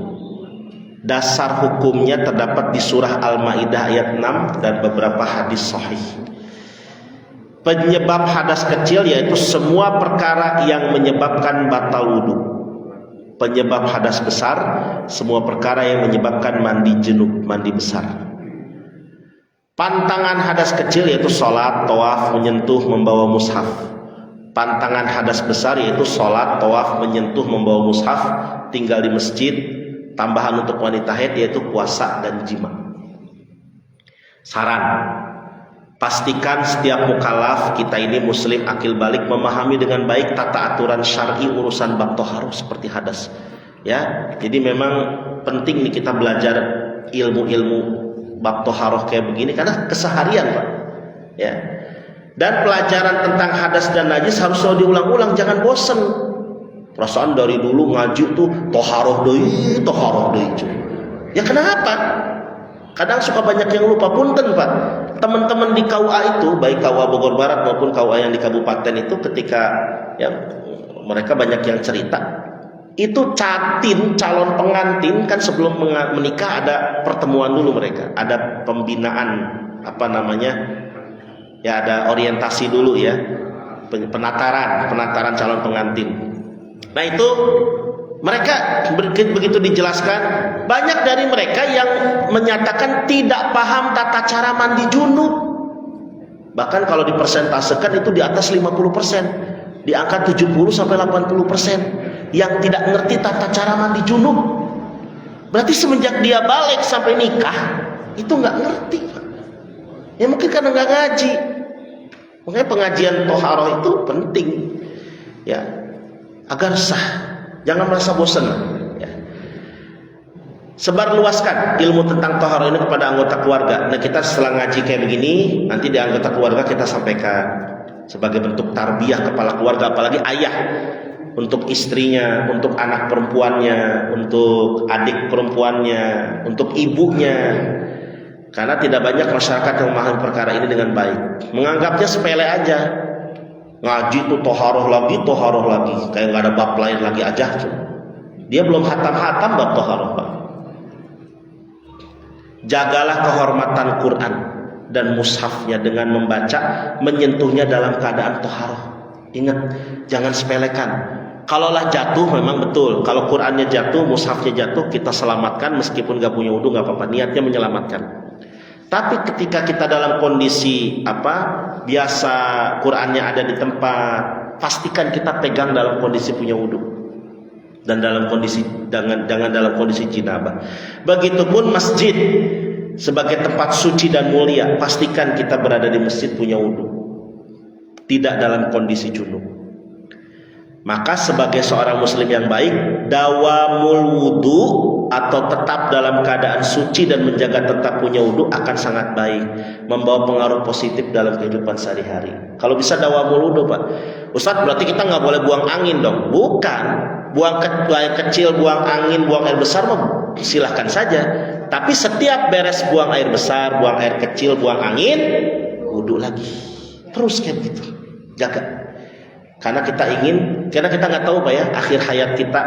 Dasar hukumnya terdapat di surah Al-Maidah ayat 6 dan beberapa hadis sahih. Penyebab hadas kecil yaitu semua perkara yang menyebabkan batal wudhu. Penyebab hadas besar, semua perkara yang menyebabkan mandi junub, mandi besar. Pantangan hadas kecil yaitu sholat, tawaf, menyentuh, membawa mushaf. Pantangan hadas besar yaitu sholat, tawaf, menyentuh, membawa mushaf, tinggal di masjid. Tambahan untuk wanita haid yaitu puasa dan jima. Saran, pastikan setiap mukallaf kita ini muslim akil balik memahami dengan baik tata aturan syar'i urusan bab thaharah seperti hadas. Ya, jadi memang penting nih kita belajar ilmu-ilmu bab thaharah kayak begini karena keseharian, Pak. Ya. Dan pelajaran tentang hadas dan najis harus selalu diulang-ulang, jangan bosen. Perasaan dari dulu ngaji tuh thaharah deui. Ya kenapa? Kadang suka banyak yang lupa. Punten Pak, teman-teman di KUA itu, baik KUA Bogor Barat maupun KUA yang di kabupaten itu, ketika ya mereka banyak yang cerita, itu calon pengantin kan sebelum menikah ada pertemuan dulu mereka, ada pembinaan ya ada orientasi dulu ya, penataran calon pengantin. Nah itu mereka begitu dijelaskan, banyak dari mereka yang menyatakan tidak paham tata cara mandi junub. Bahkan kalau dipersentasekan itu di atas 50%, di angka 70-80% yang tidak ngerti tata cara mandi junub. Berarti semenjak dia balik sampai nikah itu nggak ngerti. Ya mungkin karena nggak ngaji. Makanya pengajian thaharah itu penting, ya agar sah. Jangan merasa bosan ya. Sebarluaskan ilmu tentang thaharah ini kepada anggota keluarga. Nah kita setelah ngaji kayak begini, nanti di anggota keluarga kita sampaikan sebagai bentuk tarbiyah kepala keluarga, apalagi ayah, untuk istrinya, untuk anak perempuannya, untuk adik perempuannya, untuk ibunya. Karena tidak banyak masyarakat yang memahami perkara ini dengan baik, menganggapnya sepele aja. Ngaji tuh toharoh lagi, kayak nggak ada bab lain lagi aja. Dia belum hatam bab toharoh, Pak. Jagalah kehormatan Quran dan mushafnya dengan membaca, menyentuhnya dalam keadaan toharoh. Ingat, jangan sepelekan. Kalaulah jatuh memang betul. Kalau Qurannya jatuh, mushafnya jatuh, kita selamatkan meskipun nggak punya wudu nggak apa-apa. Niatnya menyelamatkan. Tapi ketika kita dalam kondisi biasa, Qurannya ada di tempat, pastikan kita pegang dalam kondisi punya wudu dan jangan dalam kondisi jinabah. Begitupun masjid sebagai tempat suci dan mulia, pastikan kita berada di masjid punya wudu, tidak dalam kondisi junub. Maka sebagai seorang muslim yang baik, dawamul wudu atau tetap dalam keadaan suci dan menjaga tetap punya wudu akan sangat baik, membawa pengaruh positif dalam kehidupan sehari-hari. Kalau bisa dawamul wudu, Pak. Ustaz, berarti kita nggak boleh buang angin dong? Bukan. Buang air kecil, buang angin, buang air besar mah silahkan saja. Tapi setiap beres buang air besar, buang air kecil, buang angin, wudu lagi. Terus kayak gitu. Jaga. Karena kita nggak tahu Pak ya, akhir hayat kita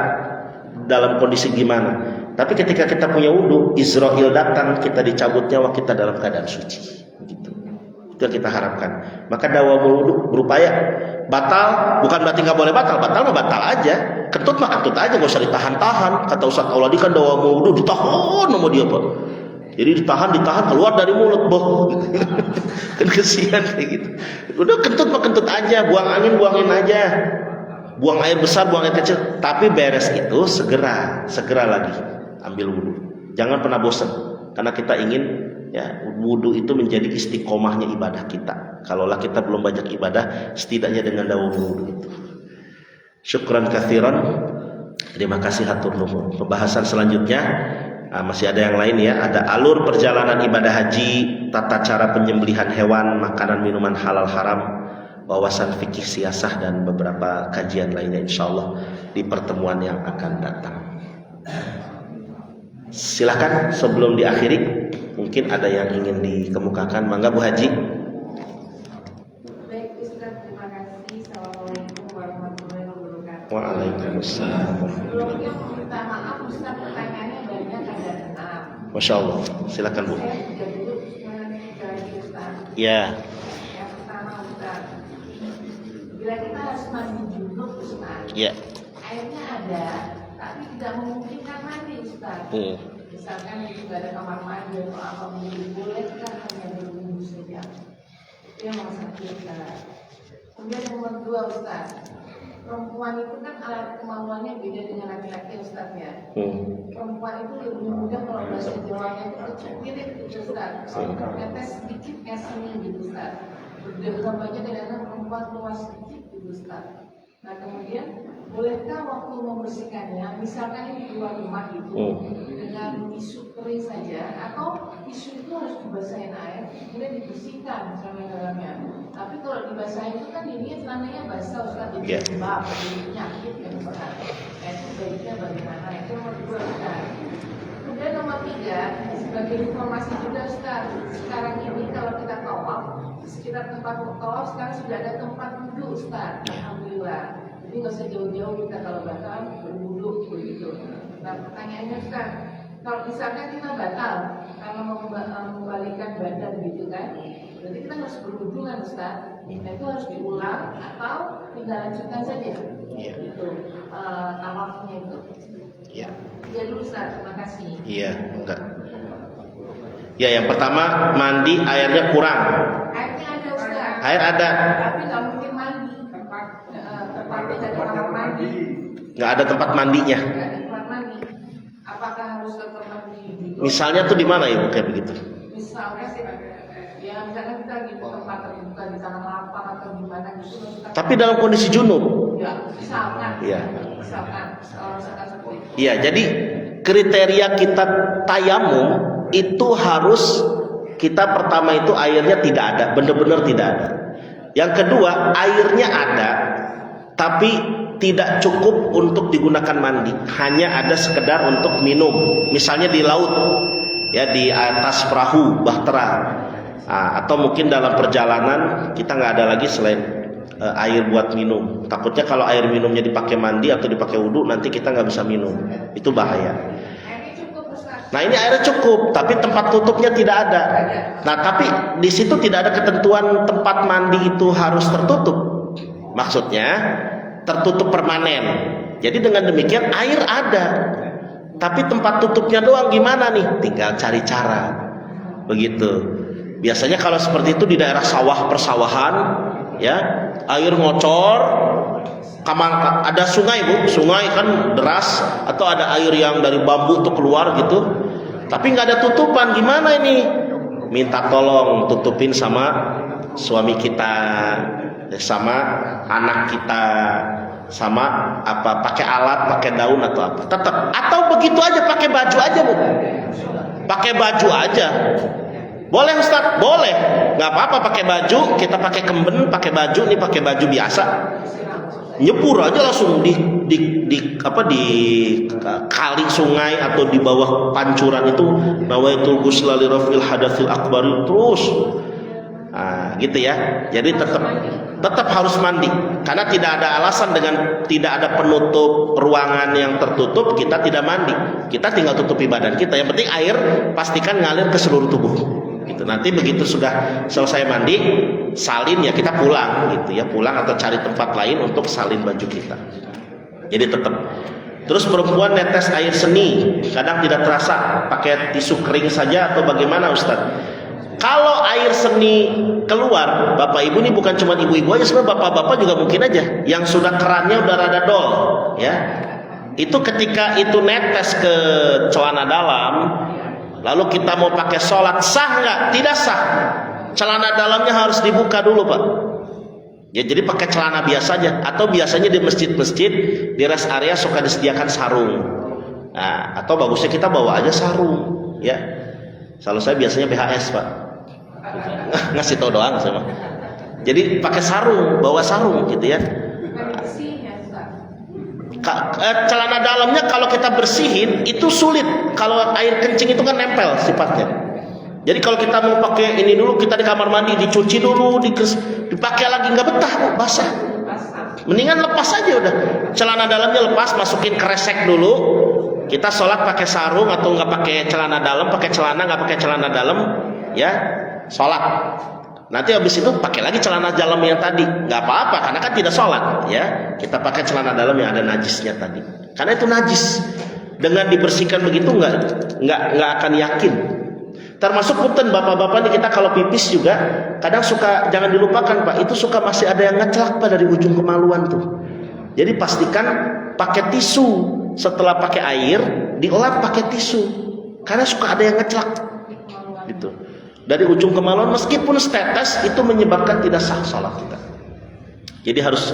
dalam kondisi gimana. Tapi ketika kita punya wudu, Israel datang, kita dicabut nyawa kita dalam keadaan suci. Gitu. Itu yang kita harapkan. Maka dawamul wudu, berupaya. Batal bukan berarti nggak boleh batal mah batal aja. Kentut mah kentut aja, nggak usah ditahan-tahan. Kata Ustaz Auladi kan dawamul wudu ditahan sama dia, Pak. Jadi ditahan keluar dari mulut, boh. Kan kesian kayak gitu. Udah kentut mah kentut aja, buang angin buangin aja. buang air besar, buang air kecil, tapi beres itu segera lagi ambil wudhu. Jangan pernah bosan, karena kita ingin ya wudhu itu menjadi istiqomahnya ibadah kita. Kalaulah kita belum banyak ibadah, setidaknya dengan daun wudhu itu. Syukran katsiran. Terima kasih hatur nuhun. Pembahasan selanjutnya masih ada yang lain ya. Ada alur perjalanan ibadah haji, tata cara penyembelihan hewan, makanan minuman halal haram, wawasan fikih siasah, dan beberapa kajian lainnya insyaallah di pertemuan yang akan datang. Silakan sebelum diakhiri, mungkin ada yang ingin dikemukakan. Mangga Bu Haji. Baik Ustaz, terima kasih. Assalamualaikum warahmatullahi wabarakatuh. Waalaikumsalam. Sebelumnya minta maaf Ustaz, pertanyaannya banyak ada 6. Masya Allah. Silakan Bu. Saya juga dulu mengalami Ustaz. Ya. Yang pertama Ustaz, bila kita harus mandi junub Ustaz, Ya. airnya ada, tapi tidak memungkinkan mandi Ustaz. Misalkan juga ada kamar mandi atau apa, bolehkah hanya berwudu saja? Itu yang nomor 1 Ustaz. Kemudian nomor 2 Ustaz, perempuan itu kan alat kemauannya beda dengan laki-laki Ustaz ya. Perempuan itu lebih mudah kalau bahasa Jawanya itu mirip gitu Ustaz. Netes sedikit sini gitu Ustaz. Gambarnya kadang-kadang perempuan luas sedikit gitu Ustaz. Nah kemudian bolehkah waktu membersihkannya, misalkan ini di luar rumah gitu, dengan tisu kering saja, atau tisu itu harus dibasahin air, kemudian dibersihkan sampai dalamnya. Tapi kalau dibasahin itu kan dirinya celananya basah Ustaz, jadi lembab, jadi penyakit yang berat. Nah itu baiknya bagaimana? Itu nomor 2 Ustaz. Kemudian nomor 3, sebagai informasi juga Ustaz, sekarang ini kalau kita tawaf, di sekitar tempat tawaf sekarang sudah ada tempat wudhu Ustaz, alhamdulillah. Jadi nggak usah jauh-jauh kita kalau batal berwudhu begitu. Nah pertanyaannya Ustaz, kalau misalkan kita batal karena membalikan badan gitu kan, berarti kita harus berwudhu kan Ustaz? Nah itu harus diulang atau tinggal lanjutkan saja? Itu tawafnya itu. Iya. Ya dulu Ustaz, terima kasih. Iya, enggak. Ya, yang pertama mandi airnya kurang. Airnya ada Ustaz. Air ada. Tapi nggak mungkin mandi. Tempatnya dari kamar mandi. Nggak ada tempat mandinya. Nggak ada tempat mandi. Apakah harus ke tempat mandi? Misalnya tuh di mana Ibu kayak begitu? Misalnya sih, ya misalkan kita di tempat terbuka di tanah lapang atau di mana gitu. Tapi dalam kondisi junub. Ya, misalkan. Iya. Misalkan seperti itu. Iya, jadi kriteria kita tayamum itu harus kita pertama itu airnya tidak ada, benar-benar tidak ada. Yang kedua, airnya ada, tapi tidak cukup untuk digunakan mandi, hanya ada sekedar untuk minum. Misalnya di laut, ya di atas perahu bahtera, atau mungkin dalam perjalanan kita nggak ada lagi selain air buat minum. Takutnya kalau air minumnya dipakai mandi atau dipakai wudhu, nanti kita nggak bisa minum, itu bahaya. Nah ini airnya cukup, tapi tempat tutupnya tidak ada. Nah tapi di situ tidak ada ketentuan tempat mandi itu harus tertutup. Maksudnya tertutup permanen. Jadi dengan demikian air ada, tapi tempat tutupnya doang gimana nih? Tinggal cari cara. Begitu. Biasanya kalau seperti itu di daerah sawah persawahan, ya air ngocor. Ada sungai Bu, sungai kan deras, atau ada air yang dari bambu tuh keluar gitu, tapi nggak ada tutupan, gimana ini? Minta tolong tutupin sama suami kita, sama anak kita, sama apa? Pakai alat, pakai daun atau apa? Tetap. Atau begitu aja pakai baju aja Bu, pakai baju aja. Boleh Ustaz, boleh, nggak apa-apa pakai baju. Kita pakai kemben, pakai baju, nih pakai baju biasa. Nyebur aja langsung di kali sungai atau di bawah pancuran itu, nawaitul ghusla li rafil hadatsil akbar, terus gitu ya. Jadi tetap harus mandi, karena tidak ada alasan dengan tidak ada penutup ruangan yang tertutup kita tidak mandi. Kita tinggal tutupi badan kita, yang penting air pastikan ngalir ke seluruh tubuh gitu. Nanti begitu sudah selesai mandi, salin ya kita pulang gitu ya, pulang atau cari tempat lain untuk salin baju kita. Jadi tetap. Terus perempuan netes air seni kadang tidak terasa, pakai tisu kering saja atau bagaimana Ustaz? Kalau air seni keluar, Bapak Ibu ini bukan cuma ibu-ibu aja, sebenarnya bapak-bapak juga mungkin aja yang sudah kerannya udah rada dol, ya. Itu ketika itu netes ke celana dalam, lalu kita mau pakai sholat, sah nggak? Tidak sah. Celana dalamnya harus dibuka dulu, Pak. Ya, jadi pakai celana biasa aja. Atau biasanya di masjid-masjid, di rest area suka disediakan sarung. Nah, atau bagusnya kita bawa aja sarung, ya. Kalau saya biasanya BHS, Pak. Ngasih tahu doang sama. Jadi pakai sarung, bawa sarung gitu ya. Celana dalamnya kalau kita bersihin itu sulit. Kalau air kencing itu kan nempel sifatnya. Jadi kalau kita mau pakai ini dulu, kita di kamar mandi dicuci dulu, dipakai lagi nggak betah, basah. Mendingan lepas aja udah. Celana dalamnya lepas, masukin kresek dulu. Kita sholat pakai sarung atau nggak pakai celana dalam, pakai celana nggak pakai celana dalam, ya sholat. Nanti habis itu pakai lagi celana dalam yang tadi, nggak apa-apa karena kan tidak sholat, ya. Kita pakai celana dalam yang ada najisnya tadi, karena itu najis. Dengan dibersihkan begitu nggak akan yakin. Termasuk punten bapak-bapak nih, kita kalau pipis juga kadang suka, jangan dilupakan Pak, itu suka masih ada yang ngecelak Pak dari ujung kemaluan tuh. Jadi pastikan pakai tisu. Setelah pakai air, dielap pakai tisu, karena suka ada yang ngecelak, gitu. Dari ujung kemaluan, meskipun setetes, itu menyebabkan tidak sah sholat kita. Jadi harus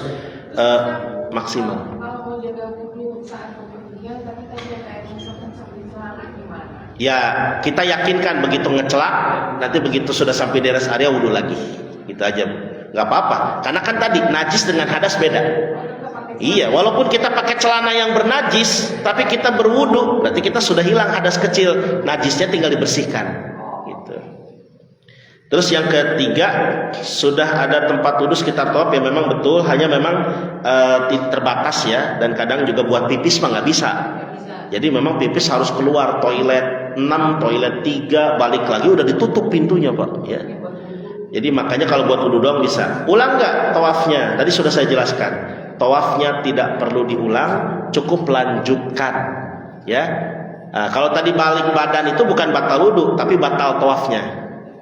maksimal. Kalau mau jaga wudu saat bepergian, tapi tadi kayak misalkan sampai celana gimana? Ya, kita yakinkan begitu ngecelak, nanti begitu sudah sampai di rest area wudu lagi, gitu aja. Nggak apa-apa, karena kan tadi najis dengan hadas beda. Iya, walaupun kita pakai celana yang bernajis, tapi kita berwudu, berarti kita sudah hilang hadas kecil, najisnya tinggal dibersihkan. Gitu. Terus yang ketiga, sudah ada tempat wudu sekitar tawaf, ya memang betul, hanya memang terbatas ya, dan kadang juga buat pipis mah nggak bisa. Jadi memang pipis harus keluar toilet 6, toilet 3, balik lagi udah ditutup pintunya Pak. Ya. Jadi makanya kalau buat wudu doang bisa. Ulang nggak tawafnya? Tadi sudah saya jelaskan. Tawafnya tidak perlu diulang, cukup lanjutkan, ya. Nah, kalau tadi balik badan itu bukan batal wudu, tapi batal tawafnya,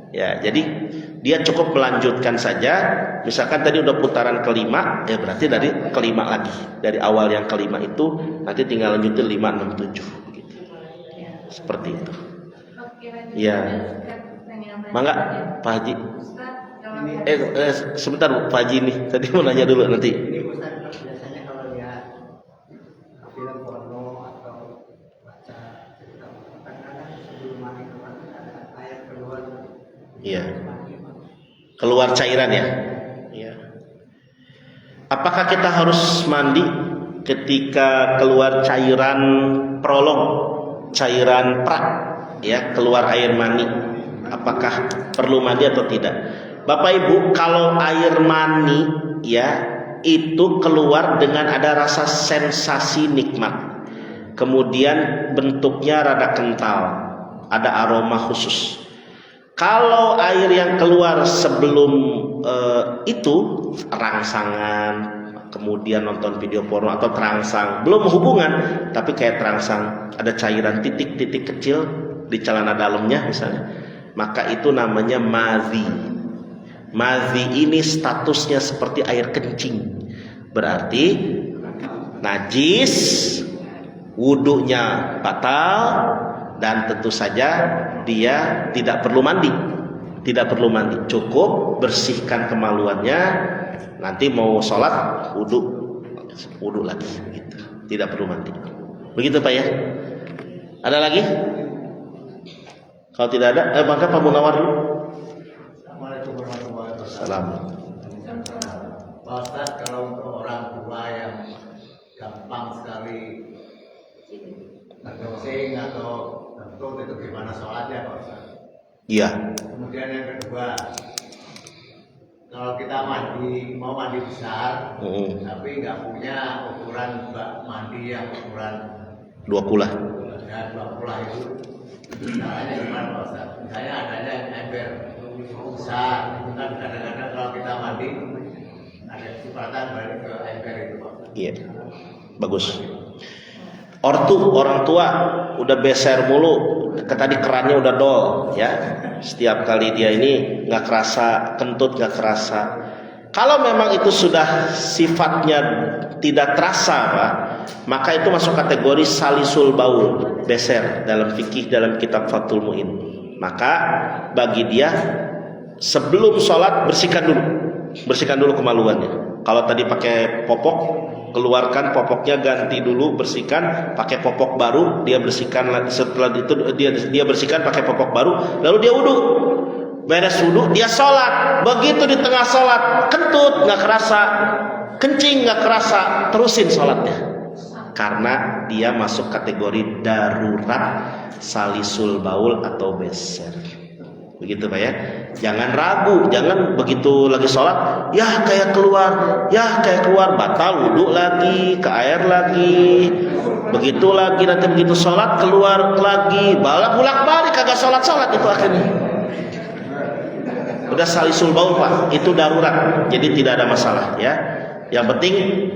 ya. Jadi dia cukup melanjutkan saja. Misalkan tadi udah putaran kelima, ya berarti dari kelima lagi, dari awal yang kelima itu nanti tinggal lanjutin 5, 6, 7, gitu. Seperti itu. Ya, mangga Pak Haji. Sebentar Pak Haji nih, tadi mau nanya dulu nanti. Biasanya kalau lihat film porno atau baca cerita, kadang-kadang sebelum mandi ada air keluar. Iya. Keluar cairan ya. Iya. Apakah kita harus mandi ketika keluar cairan prolong, cairan prak, ya, keluar air mani? Apakah perlu mandi atau tidak? Bapak Ibu, kalau air mani ya itu keluar dengan ada rasa sensasi nikmat, kemudian bentuknya rada kental, ada aroma khusus. Kalau air yang keluar sebelum itu rangsangan, kemudian nonton video porno atau terangsang, belum hubungan tapi kayak terangsang, ada cairan titik-titik kecil di celana dalamnya misalnya, maka itu namanya madhi. Madhi ini statusnya seperti air kencing, berarti najis, wudunya batal, dan tentu saja dia tidak perlu mandi. Tidak perlu mandi, cukup bersihkan kemaluannya, nanti mau sholat wudu lagi, gitu. Tidak perlu mandi. Begitu Pak ya. Ada lagi? Kalau tidak ada, maka Pak Munawar dulu. Assalamualaikum warahmatullahi wabarakatuh. Salam. Pak Ustaz, kalau untuk orang tua yang gampang sekali kencing atau kentut, itu gimana sholatnya Pak Ustaz? Iya. Kemudian yang kedua, kalau kita mau mandi besar, tapi nggak punya ukuran bak mandi yang ukuran 20. Ya 20 itu, caranya gimana Pak Ustaz? Misalnya adanya ember besar, itu kan kadang-kadang kalau kita mandi ada kesempatan balik ke ember itu Pak Ustaz. Iya. Bagus. Ortu, orang tua udah beser mulu, tadi kerannya udah dol ya. Setiap kali dia ini nggak kerasa kentut, nggak kerasa. Kalau memang itu sudah sifatnya tidak terasa, Pak, maka itu masuk kategori salisul baul, beser dalam fikih dalam kitab Fathul Muin. Maka bagi dia sebelum sholat bersihkan dulu kemaluannya. Kalau tadi pakai popok, keluarkan popoknya, ganti dulu, bersihkan, pakai popok baru, dia bersihkan. Setelah itu dia bersihkan pakai popok baru, lalu dia wudu. Beres wudu, dia sholat. Begitu di tengah sholat, kentut nggak kerasa, kencing nggak kerasa, terusin sholatnya. Karena dia masuk kategori darurat salisul baul atau beser. Begitu Pak ya. Jangan ragu, jangan begitu lagi sholat, ya kayak keluar, batal wudu lagi, ke air lagi, begitu lagi, nanti begitu sholat keluar lagi, bolak-balik kagak sholat itu akhirnya. Udah salisul baul Pak, itu darurat, jadi tidak ada masalah ya. Yang penting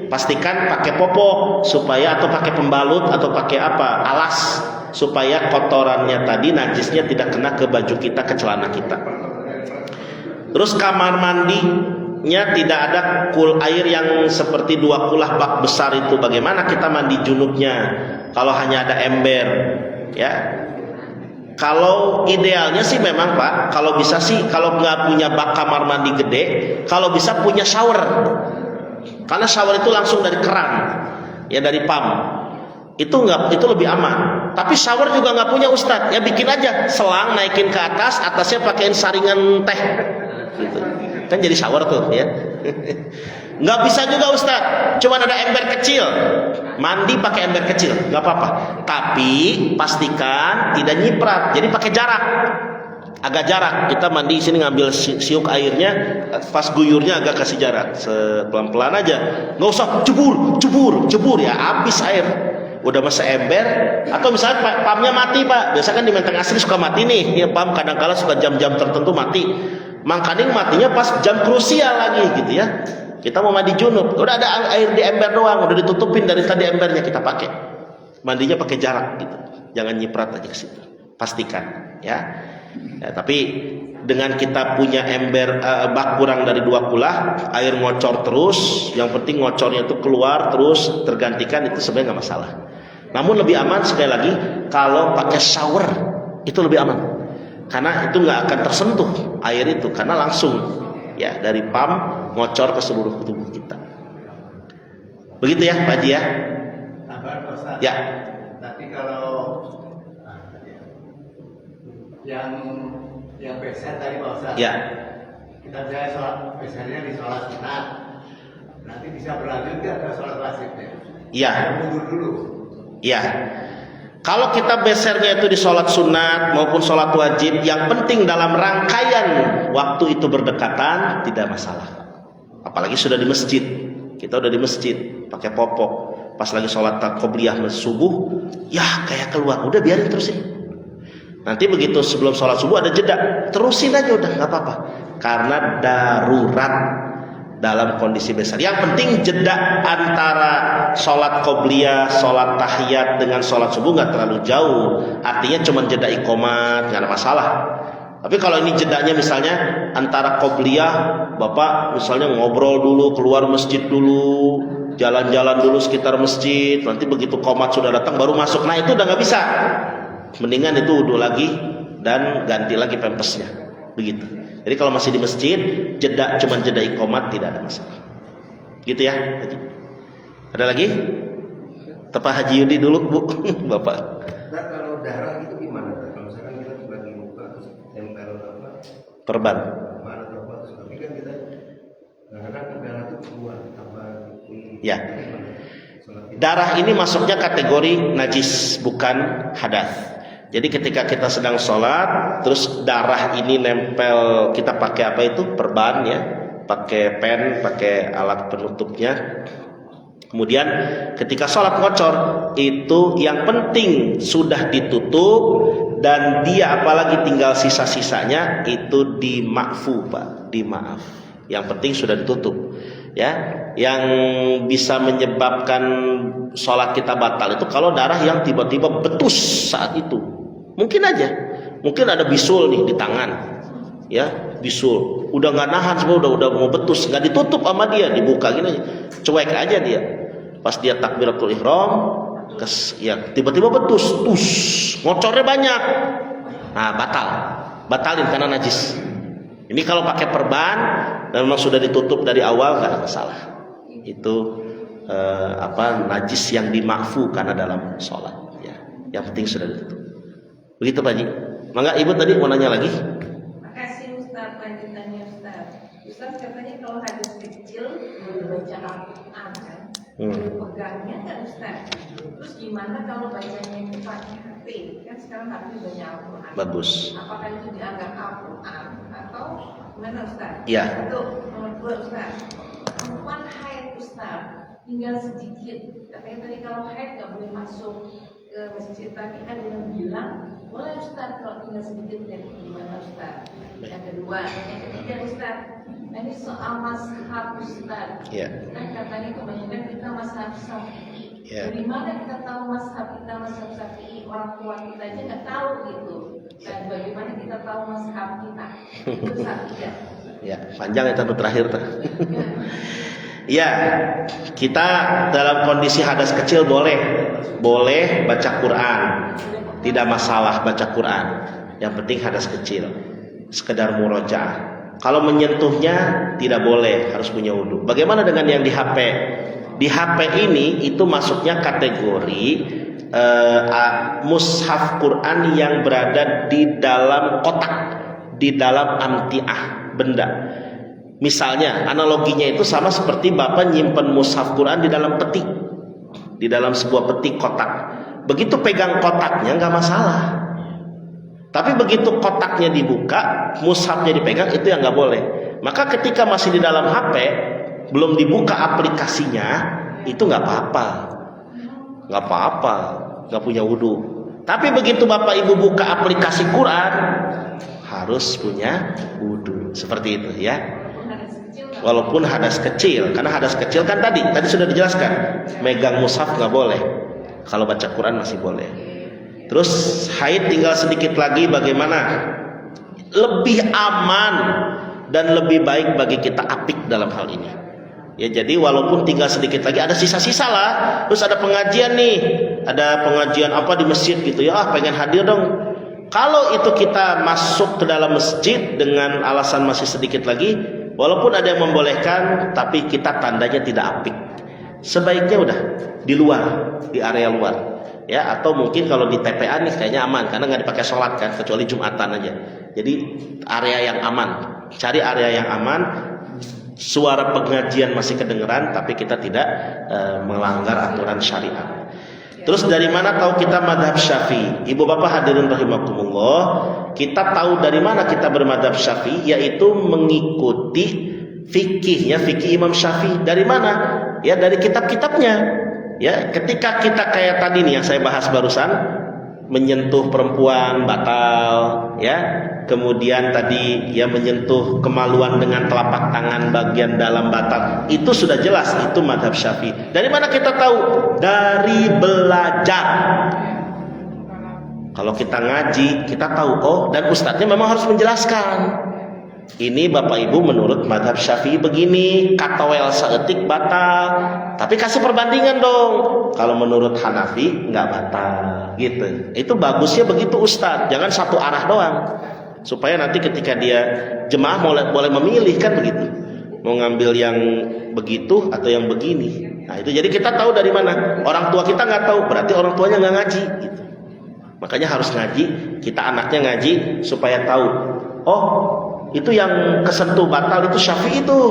pastikan pakai popok supaya, atau pakai pembalut, atau pakai apa, alas, supaya kotorannya tadi, najisnya tidak kena ke baju kita, ke celana kita. Terus kamar mandinya tidak ada air yang seperti 2 kulah bak besar itu. Bagaimana kita mandi junubnya kalau hanya ada ember ya? Kalau idealnya sih memang Pak, kalau bisa sih, kalau nggak punya bak kamar mandi gede, kalau bisa punya shower. Karena shower itu langsung dari keran, ya dari pump. Itu lebih aman. Tapi shower juga nggak punya Ustadz, ya bikin aja selang, naikin ke atas, atasnya pakein saringan teh, gitu. Kan jadi shower tuh ya. Nggak bisa juga Ustadz, cuma ada ember kecil, mandi pakai ember kecil, nggak apa-apa. Tapi pastikan tidak nyiprat, jadi pakai jarak. Agak jarak, kita mandi di sini ngambil siuk airnya, pas guyurnya agak kasih jarak, pelan-pelan aja, nggak usah jebur ya, habis air. Udah masa ember, atau misalnya pumpnya mati Pak, biasa kan di Menteng Asri suka mati nih, ya pump kadang-kala suka jam-jam tertentu mati, makanya matinya pas jam krusial lagi gitu ya. Kita mau mandi junub, udah ada air di ember doang, udah ditutupin dari tadi embernya, kita pakai, mandinya pakai jarak gitu, jangan nyiprat aja ke situ, pastikan ya. Ya, tapi dengan kita punya ember bak kurang dari 2 kulah, air ngocor terus, yang penting ngocornya itu keluar terus tergantikan, itu sebenarnya nggak masalah. Namun lebih aman sekali lagi kalau pakai shower, itu lebih aman, karena itu nggak akan tersentuh air itu, karena langsung ya dari pump ngocor ke seluruh tubuh kita. Begitu ya Pak Haji ya. Ya. Tapi kalau yang beser tadi Pak Ustaz, ya, kita bisa sholat besernya di sholat sunat, nanti bisa berlanjut nggak ke sholat wajibnya? Iya. Mundur dulu. Iya. Kalau kita besernya itu di sholat sunat maupun sholat wajib, yang penting dalam rangkaian waktu itu berdekatan, tidak masalah. Apalagi sudah di masjid, kita udah di masjid pakai popok, pas lagi sholat qobliyah subuh, ya kayak keluar, udah biarin terusin. Nanti begitu sebelum sholat subuh ada jeda, terusin aja udah nggak apa-apa, karena darurat dalam kondisi besar. Yang penting jeda antara sholat qobliyah, sholat tahiyat dengan sholat subuh nggak terlalu jauh, artinya cuma jeda iqomat, nggak ada masalah. Tapi kalau ini jedanya misalnya antara qobliyah, Bapak misalnya ngobrol dulu, keluar masjid dulu, jalan-jalan dulu sekitar masjid, nanti begitu qomat sudah datang baru masuk, nah itu udah nggak bisa. Mendingan itu wudu lagi dan ganti lagi pempesnya, begitu. Jadi kalau masih di masjid, jeda cuman jeda iqomat, tidak ada masalah. Gitu ya. Ada lagi? Tepat Haji Yudi dulu Bu, Bapak. Nah, kalau darah itu gimana? Kalau misalkan kita bagi muka terus tempel apa? Perban. Mana apa? Tapi kan kita kadang-kadang darah itu keluar tambah. Ya. Darah ini masuknya kategori najis, bukan hadas. Jadi ketika kita sedang sholat, terus darah ini nempel, kita pakai apa itu? Perban ya, pakai pen, pakai alat penutupnya. Kemudian ketika sholat ngocor, itu yang penting sudah ditutup, dan dia apalagi tinggal sisa-sisanya itu dimafu Pak, dimaaf. Yang penting sudah ditutup. ya, yang bisa menyebabkan sholat kita batal itu kalau darah yang tiba-tiba betus saat itu. Mungkin aja, mungkin ada bisul nih di tangan, ya, bisul, udah nggak nahan semua, udah mau betus, nggak ditutup sama dia, dibuka gini aja, cuek aja dia. Pas dia takbiratul ihram, ya tiba-tiba betus, ngocornya banyak, nah batalin karena najis. Ini kalau pakai perban dan memang sudah ditutup dari awal nggak ada masalah. Itu najis yang dimakfu karena dalam sholat. Ya, yang penting sudah ditutup. Begitu Pak Haji. Mangga Ibu tadi mau nanya lagi? Makasih Ustaz, lanjutannya Ustaz. Ustaz katanya kalau hadis kecil baca Al-Quran kan, pegangnya kan Ustaz. Terus gimana kalau bacanya itu pakai HP? Kan sekarang HP banyak Al-Quran. Bagus. Apakah itu dianggap Al-Quran atau gimana Ustaz? Iya. Untuk nomor 2 Ustaz, perempuan haid Ustaz tinggal sedikit. Katanya tadi kalau haid nggak boleh masuk ke masjid, tapi ada yang bilang boleh Ustaz kalau tinggal sedikit. Dan gimana Ustaz? Yang kedua, yang ketiga Ustaz, nah ini soal mazhab Ustaz. Iya. Kan katanya kebanyakan kita mazhab Syafi'i. Iya. Dari mana kita tahu mazhab kita mazhab Syafi'i? Orang tua kita aja nggak tahu gitu. Dan bagaimana kita tahu mazhab kita? Itu satu ya. Ya, panjang ya tentu terakhir. Ya, kita dalam kondisi hadas kecil boleh baca Quran, tidak masalah baca Quran. Yang penting hadas kecil, sekedar murojaah. Kalau menyentuhnya tidak boleh, harus punya wudu. Bagaimana dengan yang di HP? Di HP ini itu masuknya kategori mushaf Quran yang berada di dalam kotak, di dalam amtiah, benda. Misalnya analoginya itu sama seperti Bapak nyimpen mushaf Quran di dalam peti, di dalam sebuah peti kotak. Begitu pegang kotaknya nggak masalah. Tapi begitu kotaknya dibuka, mushafnya dipegang, itu yang nggak boleh. Maka ketika masih di dalam HP, belum dibuka aplikasinya, itu nggak apa-apa, nggak punya wudu. Tapi begitu Bapak Ibu buka aplikasi Quran, harus punya wudu. Seperti itu ya. Walaupun hadas kecil, karena hadas kecil kan tadi sudah dijelaskan, megang mushaf nggak boleh. Kalau baca Quran masih boleh. Terus haid tinggal sedikit lagi, bagaimana? Lebih aman dan lebih baik bagi kita apik dalam hal ini. Ya, jadi walaupun tinggal sedikit lagi, ada sisa-sisa lah. Terus ada pengajian nih, ada pengajian apa di masjid gitu ya, pengen hadir dong. Kalau itu kita masuk ke dalam masjid dengan alasan masih sedikit lagi, walaupun ada yang membolehkan, tapi kita tandanya tidak apik, sebaiknya udah di luar, di area luar, ya. Atau mungkin kalau di TPA nih kayaknya aman, karena nggak dipakai sholat kan, kecuali Jumatan aja. Jadi area yang aman, cari area yang aman, suara pengajian masih kedengeran, tapi kita tidak melanggar aturan syariat. Terus dari mana tahu kita madhab Syafi'i? Ibu bapak hadirin rahimakumullah, kita tahu dari mana kita bermadhab Syafi'i, yaitu mengikuti fikih Imam Syafi'i. Dari mana? Ya dari kitab-kitabnya. Ya, ketika kita kayak tadi nih yang saya bahas barusan, menyentuh perempuan batal, ya. Kemudian tadi ya menyentuh kemaluan dengan telapak tangan bagian dalam batal, itu sudah jelas itu madhab Syafi'i. Dari mana kita tahu? Dari belajar. Kalau kita ngaji kita tahu, oh, dan ustadznya memang harus menjelaskan. Ini Bapak Ibu menurut madhab Syafi'i begini, katawel saeutik batal, tapi kasih perbandingan dong. Kalau menurut Hanafi nggak batal, gitu. Itu bagusnya begitu ustadz, jangan satu arah doang. Supaya nanti ketika dia jemaah boleh memilih kan begitu, mau ngambil yang begitu atau yang begini. Nah itu jadi kita tahu dari mana. Orang tua kita nggak tahu, berarti orang tuanya nggak ngaji gitu. Makanya harus ngaji, kita anaknya ngaji supaya tahu, oh itu yang kesentuh batal itu Syafi'i itu.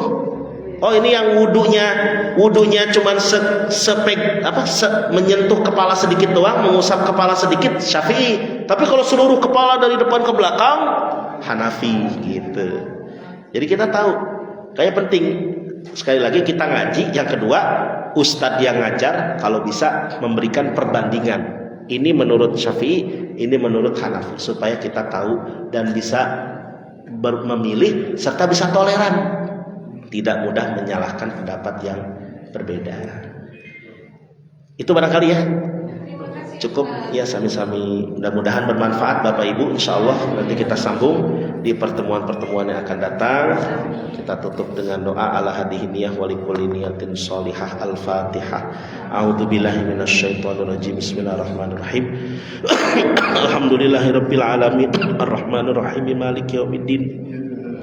Oh ini yang wudunya cuman menyentuh kepala sedikit doang, mengusap kepala sedikit Syafi'i. Tapi kalau seluruh kepala dari depan ke belakang Hanafi gitu. Jadi kita tahu, kayak penting. Sekali lagi kita ngaji. Yang kedua, ustadz yang ngajar kalau bisa memberikan perbandingan. Ini menurut Syafi'i, ini menurut Hanafi, supaya kita tahu dan bisa memilih serta bisa toleran. tidak mudah menyalahkan pendapat yang berbeda. Itu barangkali ya. Cukup ya, sami-sami, mudah-mudahan bermanfaat Bapak Ibu. Insyaallah nanti kita sambung di pertemuan-pertemuan yang akan datang. Kita tutup dengan doa ala hadhihi niyah wa likulli niyatin shalihah. Al-Fatihah. A'udzubillahi minasyaitonir rajim. Bismillahirrahmanirrahim. Alhamdulillahirabbil alamin arrahmanir rahim maliki yaumiddin.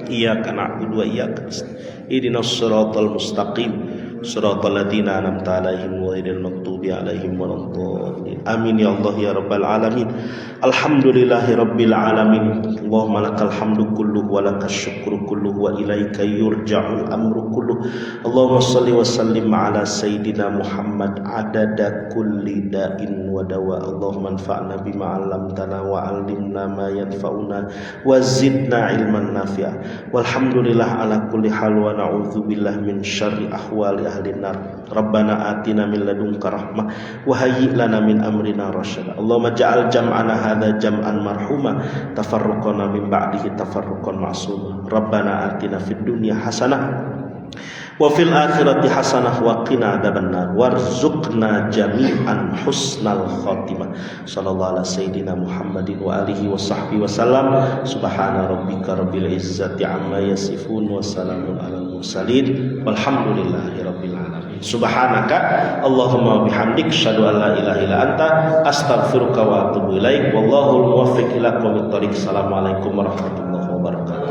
Iyyaka na'budu wa iyyaka nasta'in. Ihdinas shiratal mustaqim. Shiratal ladzina an'amta 'alaihim ghairil maghdubi 'alaihim waladdallin. Amin ya Allah ya rabbal alamin. Alhamdulillahi rabbil alamin. Allahumma lakal hamdu kulluhu wa lakas syukru kulluhu wa ilaika yurja'ul amru kulluhu. Allahumma shalli wa sallim ala sayyidina Muhammad adada kulli da'in wa dawa. Allahumma anfa'na bima 'allamtana wa 'allimna ma yanfa'una wa zidna ilman nafi'a. Walhamdulillah ala kulli hal wa na'udzubillahi min syarri ahwali ahli nar. Rabbana atina min ladunka rahmah wa hayyi' lana min amrina rasyada. Allahumma ja'al jam'ana hadza jam'an marhuma, tafarruqana min ba'dihi tafarruqan ma'suma. Rabbana atina fid dunya hasanah wa fil akhirati hasanah wa qina adzabannar warzuqna jami'an husnal khatimah. Sallallahu ala sayyidina Muhammadin wa alihi wa sahbihi wasallam. Subhana rabbika rabbil izzati amma yasifun wa salamun alal mursalin walhamdulillahi rabbil alamin. Subhanaka Allahumma bihamdik asyhadu an la ilaha illa anta astaghfiruka wa atubu ilaik. Wallahul muwaffiq ila aqwamit thoriq. Assalamualaikum warahmatullahi wabarakatuh.